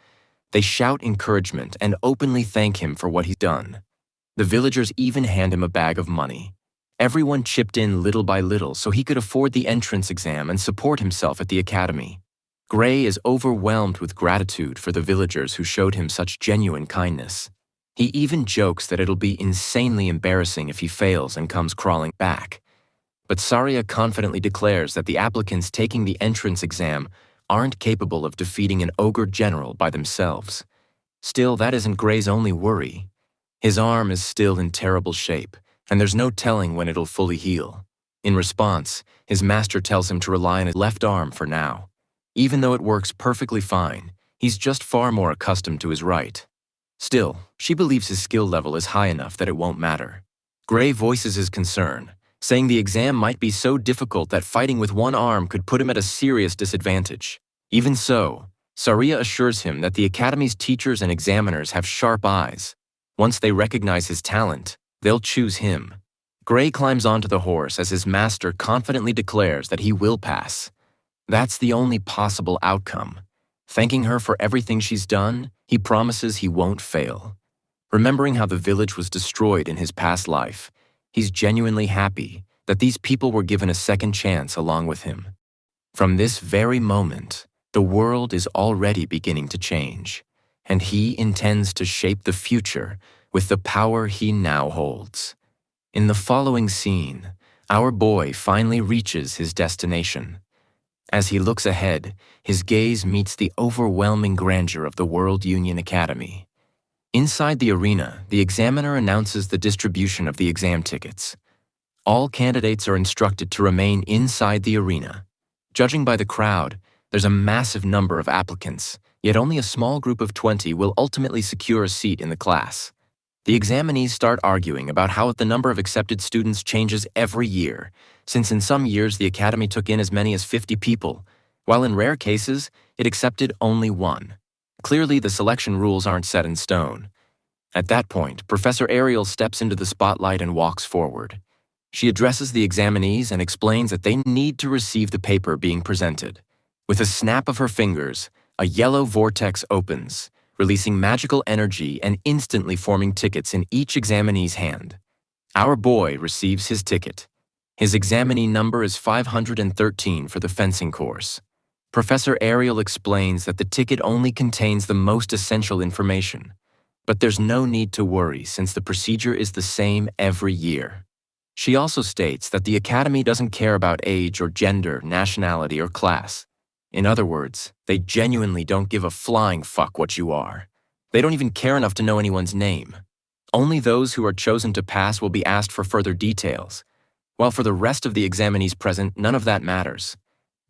They shout encouragement and openly thank him for what he's done. The villagers even hand him a bag of money. Everyone chipped in little by little so he could afford the entrance exam and support himself at the academy. Gray is overwhelmed with gratitude for the villagers who showed him such genuine kindness. He even jokes that it'll be insanely embarrassing if he fails and comes crawling back. But Saria confidently declares that the applicants taking the entrance exam aren't capable of defeating an ogre general by themselves. Still, that isn't Gray's only worry. His arm is still in terrible shape, and there's no telling when it'll fully heal. In response, his master tells him to rely on his left arm for now. Even though it works perfectly fine, he's just far more accustomed to his right. Still, she believes his skill level is high enough that it won't matter. Gray voices his concern, saying the exam might be so difficult that fighting with one arm could put him at a serious disadvantage. Even so, Saria assures him that the academy's teachers and examiners have sharp eyes. Once they recognize his talent, they'll choose him. Gray climbs onto the horse as his master confidently declares that he will pass. That's the only possible outcome. Thanking her for everything she's done, he promises he won't fail. Remembering how the village was destroyed in his past life, he's genuinely happy that these people were given a second chance along with him. From this very moment, the world is already beginning to change, and he intends to shape the future with the power he now holds. In the following scene, our boy finally reaches his destination. As he looks ahead, his gaze meets the overwhelming grandeur of the World Union Academy. Inside the arena, the examiner announces the distribution of the exam tickets. All candidates are instructed to remain inside the arena. Judging by the crowd, there's a massive number of applicants, yet only a small group of 20 will ultimately secure a seat in the class. The examinees start arguing about how the number of accepted students changes every year, since in some years the academy took in as many as 50 people, while in rare cases, it accepted only 1. Clearly, the selection rules aren't set in stone. At that point, Professor Ariel steps into the spotlight and walks forward. She addresses the examinees and explains that they need to receive the paper being presented. With a snap of her fingers, a yellow vortex opens, releasing magical energy and instantly forming tickets in each examinee's hand. Our boy receives his ticket. His examinee number is 513 for the fencing course. Professor Ariel explains that the ticket only contains the most essential information, but there's no need to worry since the procedure is the same every year. She also states that the academy doesn't care about age or gender, nationality, or class. In other words, they genuinely don't give a flying fuck what you are. They don't even care enough to know anyone's name. Only those who are chosen to pass will be asked for further details, while for the rest of the examinees present, none of that matters.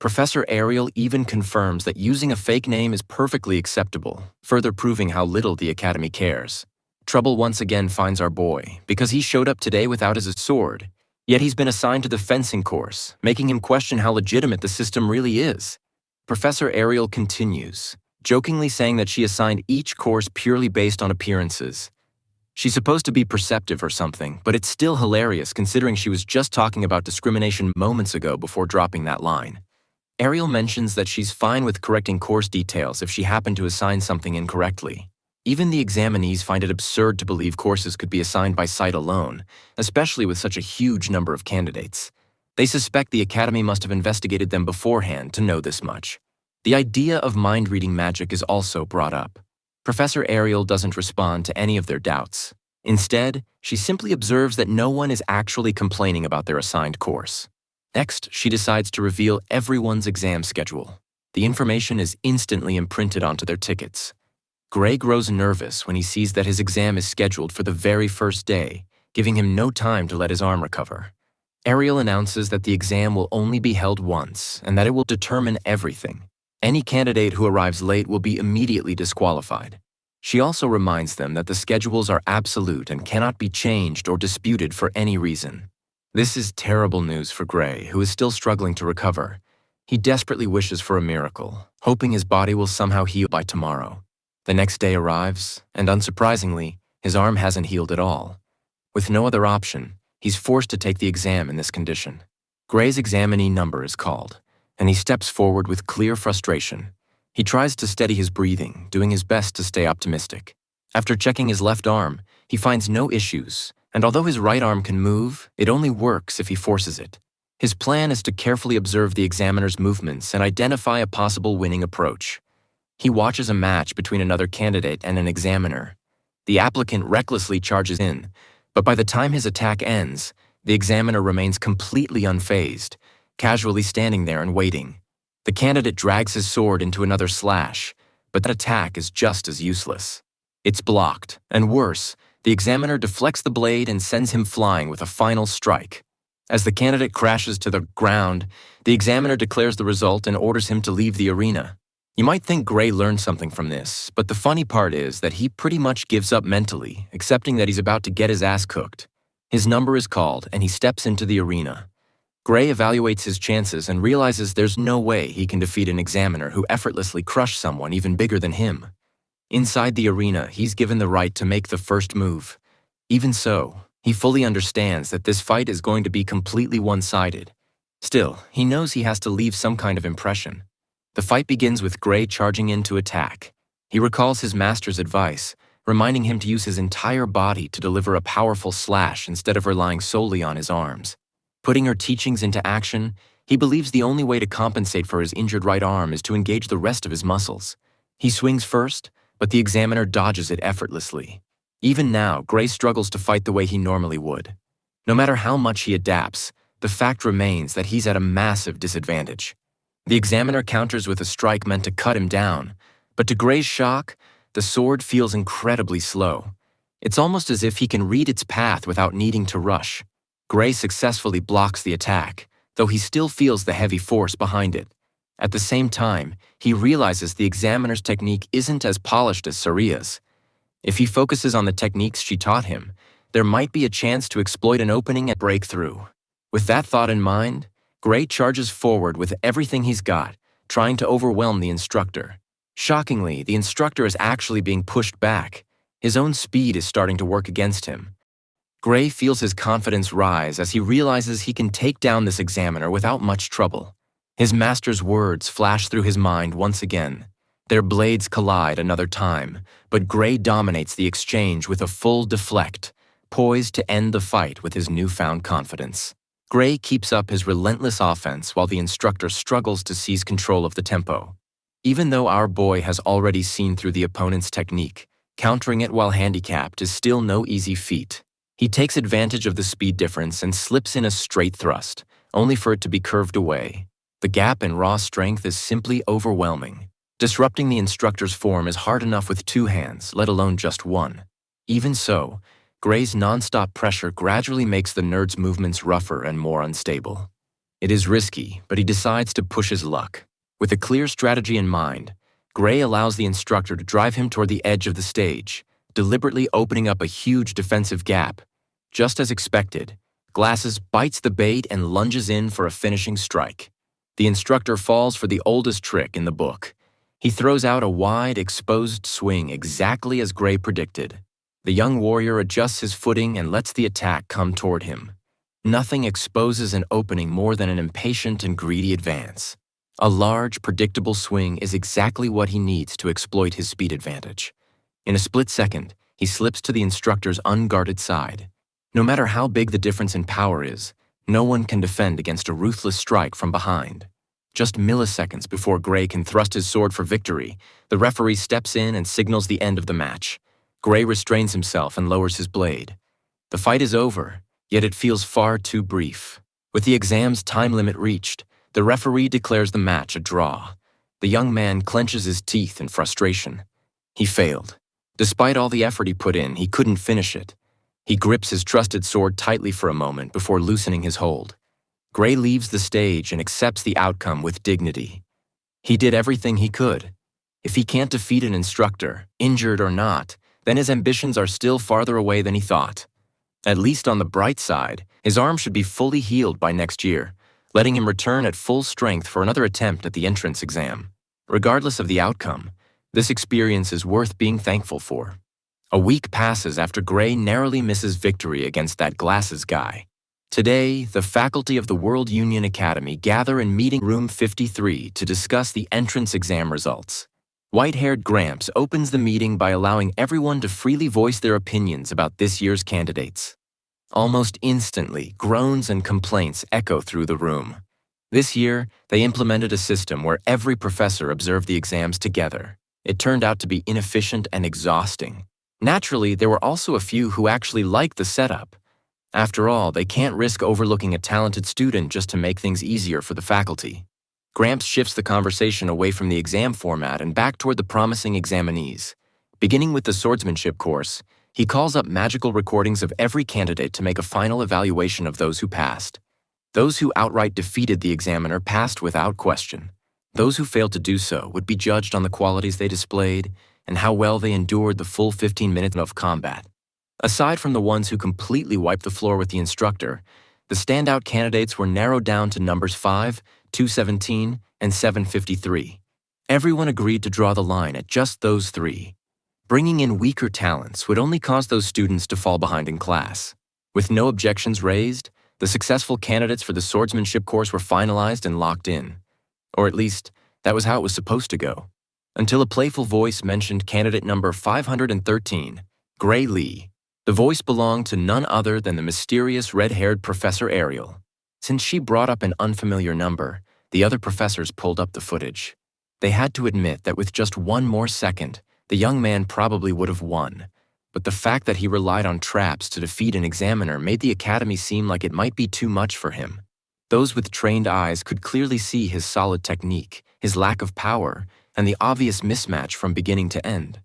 Professor Ariel even confirms that using a fake name is perfectly acceptable, further proving how little the academy cares. Trouble once again finds our boy, because he showed up today without his sword, yet he's been assigned to the fencing course, making him question how legitimate the system really is. Professor Ariel continues, jokingly saying that she assigned each course purely based on appearances. She's supposed to be perceptive or something, but it's still hilarious considering she was just talking about discrimination moments ago before dropping that line. Ariel mentions that she's fine with correcting course details if she happened to assign something incorrectly. Even the examinees find it absurd to believe courses could be assigned by sight alone, especially with such a huge number of candidates. They suspect the Academy must have investigated them beforehand to know this much. The idea of mind-reading magic is also brought up. Professor Ariel doesn't respond to any of their doubts. Instead, she simply observes that no one is actually complaining about their assigned course. Next, she decides to reveal everyone's exam schedule. The information is instantly imprinted onto their tickets. Gray grows nervous when he sees that his exam is scheduled for the very first day, giving him no time to let his arm recover. Ariel announces that the exam will only be held once and that it will determine everything. Any candidate who arrives late will be immediately disqualified. She also reminds them that the schedules are absolute and cannot be changed or disputed for any reason. This is terrible news for Gray, who is still struggling to recover. He desperately wishes for a miracle, hoping his body will somehow heal by tomorrow. The next day arrives, and unsurprisingly, his arm hasn't healed at all. With no other option, he's forced to take the exam in this condition. Gray's examinee number is called, and he steps forward with clear frustration. He tries to steady his breathing, doing his best to stay optimistic. After checking his left arm, he finds no issues, and although his right arm can move, it only works if he forces it. His plan is to carefully observe the examiner's movements and identify a possible winning approach. He watches a match between another candidate and an examiner. The applicant recklessly charges in, but by the time his attack ends, the examiner remains completely unfazed, casually standing there and waiting. The candidate drags his sword into another slash, but that attack is just as useless. It's blocked, and worse, the examiner deflects the blade and sends him flying with a final strike. As the candidate crashes to the ground, the examiner declares the result and orders him to leave the arena. You might think Gray learned something from this, but the funny part is that he pretty much gives up mentally, accepting that he's about to get his ass cooked. His number is called, and he steps into the arena. Gray evaluates his chances and realizes there's no way he can defeat an examiner who effortlessly crushed someone even bigger than him. Inside the arena, he's given the right to make the first move. Even so, he fully understands that this fight is going to be completely one-sided. Still, he knows he has to leave some kind of impression. The fight begins with Gray charging in to attack. He recalls his master's advice, reminding him to use his entire body to deliver a powerful slash instead of relying solely on his arms. Putting her teachings into action, he believes the only way to compensate for his injured right arm is to engage the rest of his muscles. He swings first, but the examiner dodges it effortlessly. Even now, Gray struggles to fight the way he normally would. No matter how much he adapts, the fact remains that he's at a massive disadvantage. The examiner counters with a strike meant to cut him down, but to Gray's shock, the sword feels incredibly slow. It's almost as if he can read its path without needing to rush. Gray successfully blocks the attack, though he still feels the heavy force behind it. At the same time, he realizes the examiner's technique isn't as polished as Saria's. If he focuses on the techniques she taught him, there might be a chance to exploit an opening and break through. With that thought in mind, Gray charges forward with everything he's got, trying to overwhelm the instructor. Shockingly, the instructor is actually being pushed back. His own speed is starting to work against him. Gray feels his confidence rise as he realizes he can take down this examiner without much trouble. His master's words flash through his mind once again. Their blades collide another time, but Gray dominates the exchange with a full deflect, poised to end the fight with his newfound confidence. Gray keeps up his relentless offense while the instructor struggles to seize control of the tempo. Even though our boy has already seen through the opponent's technique, countering it while handicapped is still no easy feat. He takes advantage of the speed difference and slips in a straight thrust, only for it to be curved away. The gap in raw strength is simply overwhelming. Disrupting the instructor's form is hard enough with two hands, let alone just one. Even so, Gray's non-stop pressure gradually makes the nerd's movements rougher and more unstable. It is risky, but he decides to push his luck. With a clear strategy in mind, Gray allows the instructor to drive him toward the edge of the stage, deliberately opening up a huge defensive gap. Just as expected, Glasses bites the bait and lunges in for a finishing strike. The instructor falls for the oldest trick in the book. He throws out a wide, exposed swing exactly as Gray predicted. The young warrior adjusts his footing and lets the attack come toward him. Nothing exposes an opening more than an impatient and greedy advance. A large, predictable swing is exactly what he needs to exploit his speed advantage. In a split second, he slips to the instructor's unguarded side. No matter how big the difference in power is, no one can defend against a ruthless strike from behind. Just milliseconds before Gray can thrust his sword for victory, the referee steps in and signals the end of the match. Gray restrains himself and lowers his blade. The fight is over, yet it feels far too brief. With the exam's time limit reached, the referee declares the match a draw. The young man clenches his teeth in frustration. He failed. Despite all the effort he put in, he couldn't finish it. He grips his trusted sword tightly for a moment before loosening his hold. Gray leaves the stage and accepts the outcome with dignity. He did everything he could. If he can't defeat an instructor, injured or not, then his ambitions are still farther away than he thought. At least on the bright side, his arm should be fully healed by next year, letting him return at full strength for another attempt at the entrance exam. Regardless of the outcome, this experience is worth being thankful for. A week passes after Gray narrowly misses victory against that glasses guy. Today, the faculty of the World Union Academy gather in meeting room 53 to discuss the entrance exam results. White-haired Gramps opens the meeting by allowing everyone to freely voice their opinions about this year's candidates. Almost instantly, groans and complaints echo through the room. This year, they implemented a system where every professor observed the exams together. It turned out to be inefficient and exhausting. Naturally, there were also a few who actually liked the setup. After all, they can't risk overlooking a talented student just to make things easier for the faculty. Gramps shifts the conversation away from the exam format and back toward the promising examinees. Beginning with the swordsmanship course, he calls up magical recordings of every candidate to make a final evaluation of those who passed. Those who outright defeated the examiner passed without question. Those who failed to do so would be judged on the qualities they displayed and how well they endured the full 15 minutes of combat. Aside from the ones who completely wiped the floor with the instructor, the standout candidates were narrowed down to numbers 5, 217, and 753. Everyone agreed to draw the line at just those three. Bringing in weaker talents would only cause those students to fall behind in class. With no objections raised, the successful candidates for the swordsmanship course were finalized and locked in. Or at least, that was how it was supposed to go. Until a playful voice mentioned candidate number 513, Gray Lee. The voice belonged to none other than the mysterious red-haired Professor Ariel. Since she brought up an unfamiliar number, the other professors pulled up the footage. They had to admit that with just one more second, the young man probably would have won. But the fact that he relied on traps to defeat an examiner made the academy seem like it might be too much for him. Those with trained eyes could clearly see his solid technique, his lack of power, and the obvious mismatch from beginning to end.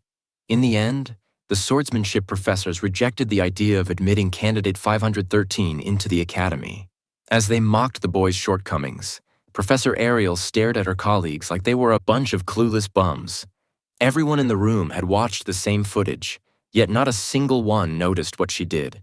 In the end, the swordsmanship professors rejected the idea of admitting candidate 513 into the academy. As they mocked the boy's shortcomings, Professor Ariel stared at her colleagues like they were a bunch of clueless bums. Everyone in the room had watched the same footage, yet not a single one noticed what she did.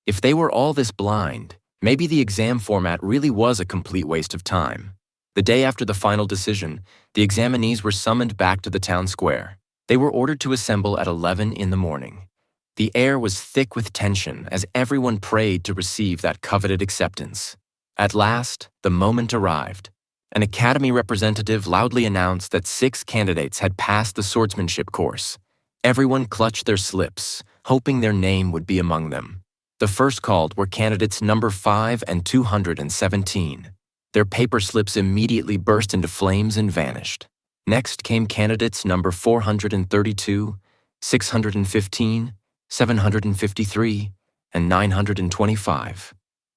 If they were all this blind, maybe the exam format really was a complete waste of time. The day after the final decision, the examinees were summoned back to the town square. They were ordered to assemble at 11 in the morning. The air was thick with tension as everyone prayed to receive that coveted acceptance. At last, the moment arrived. An academy representative loudly announced that 6 candidates had passed the swordsmanship course. Everyone clutched their slips, hoping their name would be among them. The first called were candidates number 5 and 217. Their paper slips immediately burst into flames and vanished. Next came candidates number 432, 615, 753, and 925.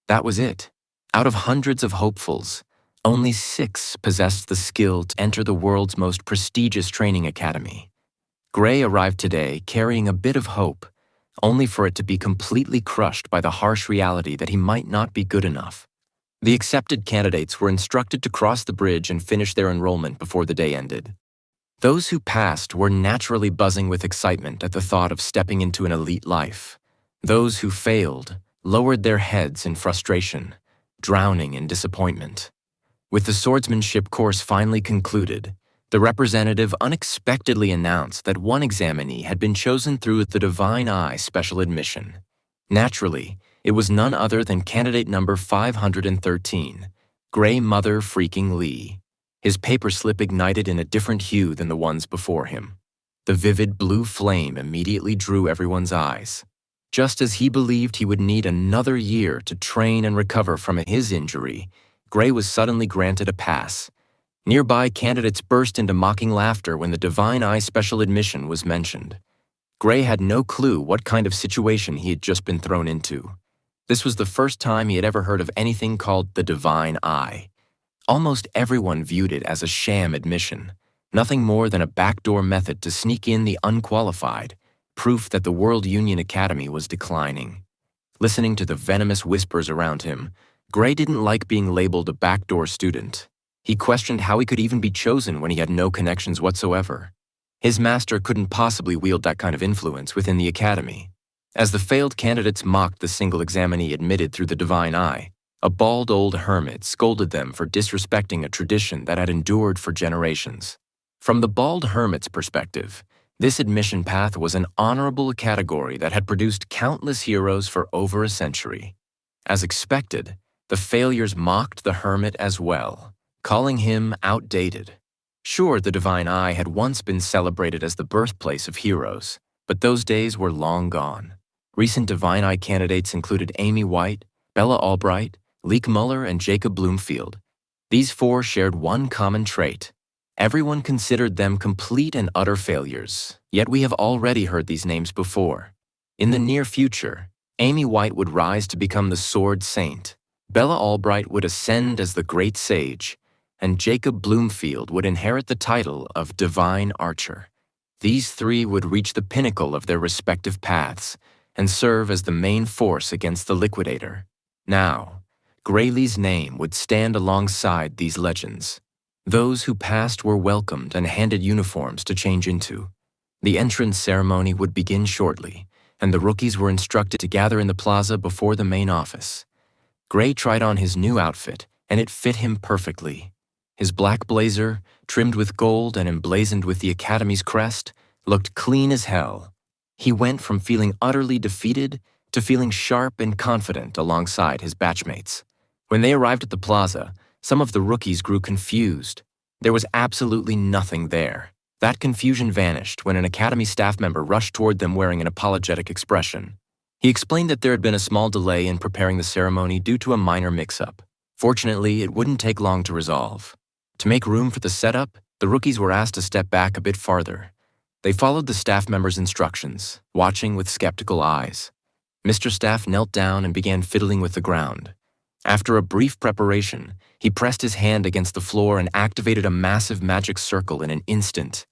That was it. Out of hundreds of hopefuls, only 6 possessed the skill to enter the world's most prestigious training academy. Gray arrived today carrying a bit of hope, only for it to be completely crushed by the harsh reality that he might not be good enough. The accepted candidates were instructed to cross the bridge and finish their enrollment before the day ended. Those who passed were naturally buzzing with excitement at the thought of stepping into an elite life. Those who failed lowered their heads in frustration, drowning in disappointment. With the swordsmanship course finally concluded, the representative unexpectedly announced that one examinee had been chosen through the Divine Eye special admission. Naturally, it was none other than candidate number 513, Gray Mother Freaking Lee. His paper slip ignited in a different hue than the ones before him. The vivid blue flame immediately drew everyone's eyes. Just as he believed he would need another year to train and recover from his injury, Gray was suddenly granted a pass. Nearby candidates burst into mocking laughter when the Divine Eye special admission was mentioned. Gray had no clue what kind of situation he had just been thrown into. This was the first time he had ever heard of anything called the Divine Eye. Almost everyone viewed it as a sham admission, nothing more than a backdoor method to sneak in the unqualified, proof that the World Union Academy was declining. Listening to the venomous whispers around him, Gray didn't like being labeled a backdoor student. He questioned how he could even be chosen when he had no connections whatsoever. His master couldn't possibly wield that kind of influence within the academy. As the failed candidates mocked the single examinee admitted through the Divine Eye, a bald old hermit scolded them for disrespecting a tradition that had endured for generations. From the bald hermit's perspective, this admission path was an honorable category that had produced countless heroes for over a century. As expected, the failures mocked the hermit as well, calling him outdated. Sure, the Divine Eye had once been celebrated as the birthplace of heroes, but those days were long gone. Recent Divine Eye candidates included Amy White, Bella Albright, Leek Muller, and Jacob Bloomfield. These four shared one common trait. Everyone considered them complete and utter failures, yet we have already heard these names before. In the near future, Amy White would rise to become the Sword Saint, Bella Albright would ascend as the Great Sage, and Jacob Bloomfield would inherit the title of Divine Archer. These three would reach the pinnacle of their respective paths and serve as the main force against the Liquidator. Now, Graylee's name would stand alongside these legends. Those who passed were welcomed and handed uniforms to change into. The entrance ceremony would begin shortly, and the rookies were instructed to gather in the plaza before the main office. Gray tried on his new outfit, and it fit him perfectly. His black blazer, trimmed with gold and emblazoned with the Academy's crest, looked clean as hell. He went from feeling utterly defeated to feeling sharp and confident alongside his batchmates. When they arrived at the plaza, some of the rookies grew confused. There was absolutely nothing there. That confusion vanished when an Academy staff member rushed toward them wearing an apologetic expression. He explained that there had been a small delay in preparing the ceremony due to a minor mix-up. Fortunately, it wouldn't take long to resolve. To make room for the setup, the rookies were asked to step back a bit farther. They followed the staff member's instructions, watching with skeptical eyes. Mr. Staff knelt down and began fiddling with the ground. After a brief preparation, he pressed his hand against the floor and activated a massive magic circle in an instant.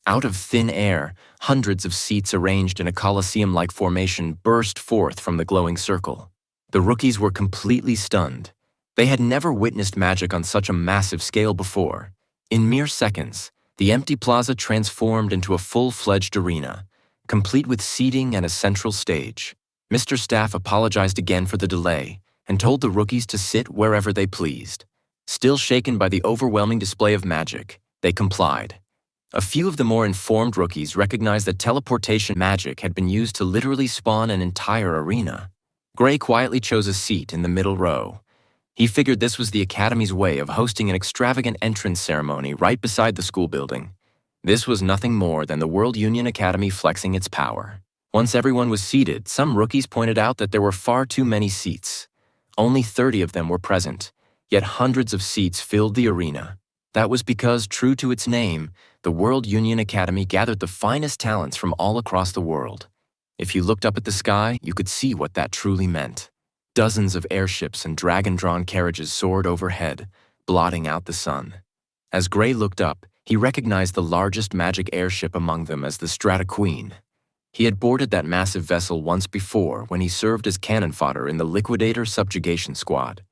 Out of thin air, hundreds of seats arranged in a coliseum-like formation burst forth from the glowing circle. The rookies were completely stunned. They had never witnessed magic on such a massive scale before. In mere seconds, the empty plaza transformed into a full-fledged arena, complete with seating and a central stage. Mr. Staff apologized again for the delay and told the rookies to sit wherever they pleased. Still shaken by the overwhelming display of magic, they complied. A few of the more informed rookies recognized that teleportation magic had been used to literally spawn an entire arena. Gray quietly chose a seat in the middle row. He figured this was the Academy's way of hosting an extravagant entrance ceremony right beside the school building. This was nothing more than the World Union Academy flexing its power. Once everyone was seated, some rookies pointed out that there were far too many seats. Only 30 of them were present, yet hundreds of seats filled the arena. That was because, true to its name, the World Union Academy gathered the finest talents from all across the world. If you looked up at the sky, you could see what that truly meant. Dozens of airships and dragon-drawn carriages soared overhead, blotting out the sun. As Gray looked up, he recognized the largest magic airship among them as the Strata Queen. He had boarded that massive vessel once before when he served as cannon fodder in the Liquidator Subjugation Squad.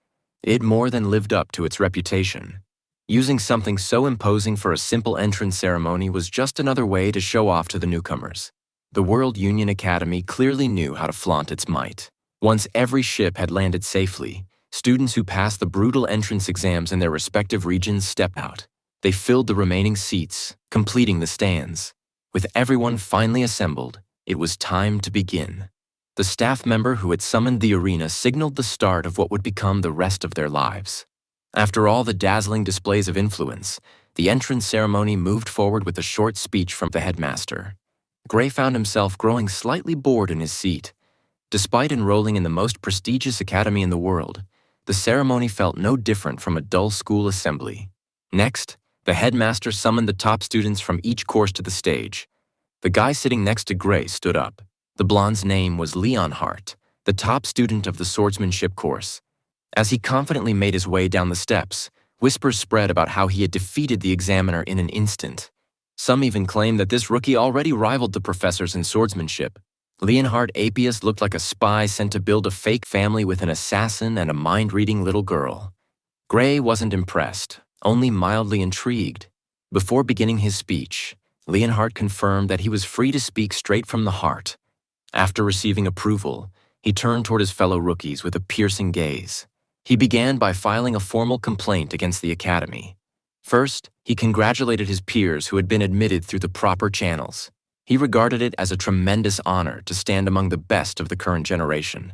It more than lived up to its reputation. Using something so imposing for a simple entrance ceremony was just another way to show off to the newcomers. The World Union Academy clearly knew how to flaunt its might. Once every ship had landed safely, students who passed the brutal entrance exams in their respective regions stepped out. They filled the remaining seats, completing the stands. With everyone finally assembled, it was time to begin. The staff member who had summoned the arena signaled the start of what would become the rest of their lives. After all the dazzling displays of influence, The entrance ceremony moved forward with a short speech from the headmaster. Gray found himself growing slightly bored in his seat. Despite enrolling in the most prestigious academy in the world, the ceremony felt no different from a dull school assembly. Next, the headmaster summoned the top students from each course to the stage. The guy sitting next to Gray stood up. The blonde's name was Leonhardt, the top student of the swordsmanship course. As he confidently made his way down the steps, whispers spread about how he had defeated the examiner in an instant. Some even claimed that this rookie already rivaled the professors in swordsmanship. Leonhard Apius looked like a spy sent to build a fake family with an assassin and a mind-reading little girl. Gray wasn't impressed, only mildly intrigued. Before beginning his speech, Leonhard confirmed that he was free to speak straight from the heart. After receiving approval, he turned toward his fellow rookies with a piercing gaze. He began by filing a formal complaint against the academy. First, he congratulated his peers who had been admitted through the proper channels. He regarded it as a tremendous honor to stand among the best of the current generation.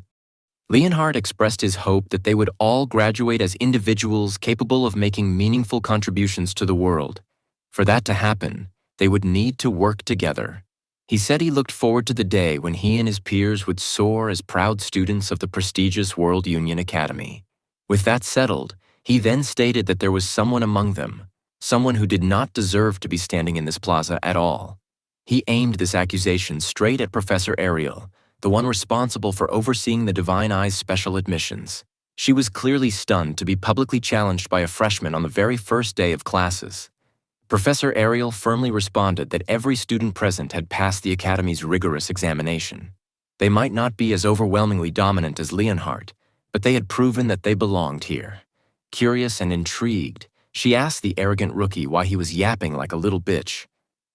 Leonhard expressed his hope that they would all graduate as individuals capable of making meaningful contributions to the world. For that to happen, they would need to work together. He said he looked forward to the day when he and his peers would soar as proud students of the prestigious World Union Academy. With that settled, he then stated that there was someone among them, someone who did not deserve to be standing in this plaza at all. He aimed this accusation straight at Professor Ariel, the one responsible for overseeing the Divine Eye's special admissions. She was clearly stunned to be publicly challenged by a freshman on the very first day of classes. Professor Ariel firmly responded that every student present had passed the Academy's rigorous examination. They might not be as overwhelmingly dominant as Leonhardt, but they had proven that they belonged here. Curious and intrigued, she asked the arrogant rookie why he was yapping like a little bitch.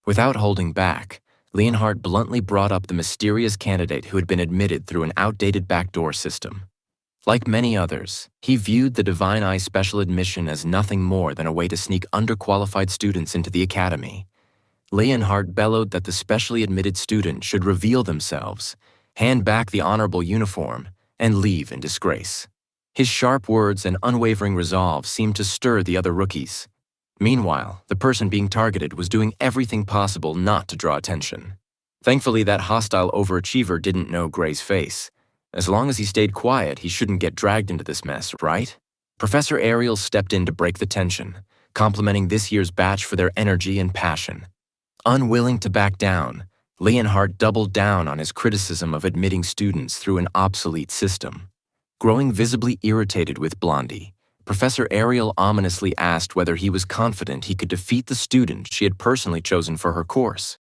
Without holding back, Leonhardt bluntly brought up the mysterious candidate who had been admitted through an outdated backdoor system. Like many others, he viewed the Divine Eye special admission as nothing more than a way to sneak underqualified students into the academy. Leonhardt bellowed that the specially admitted student should reveal themselves, hand back the honorable uniform, and leave in disgrace. His sharp words and unwavering resolve seemed to stir the other rookies. Meanwhile, the person being targeted was doing everything possible not to draw attention. Thankfully, that hostile overachiever didn't know Gray's face. As long as he stayed quiet, he shouldn't get dragged into this mess, right? Professor Ariel stepped in to break the tension, complimenting this year's batch for their energy and passion. Unwilling to back down, Leonhardt doubled down on his criticism of admitting students through an obsolete system. Growing visibly irritated with Blondie, Professor Ariel ominously asked whether he was confident he could defeat the student she had personally chosen for her course.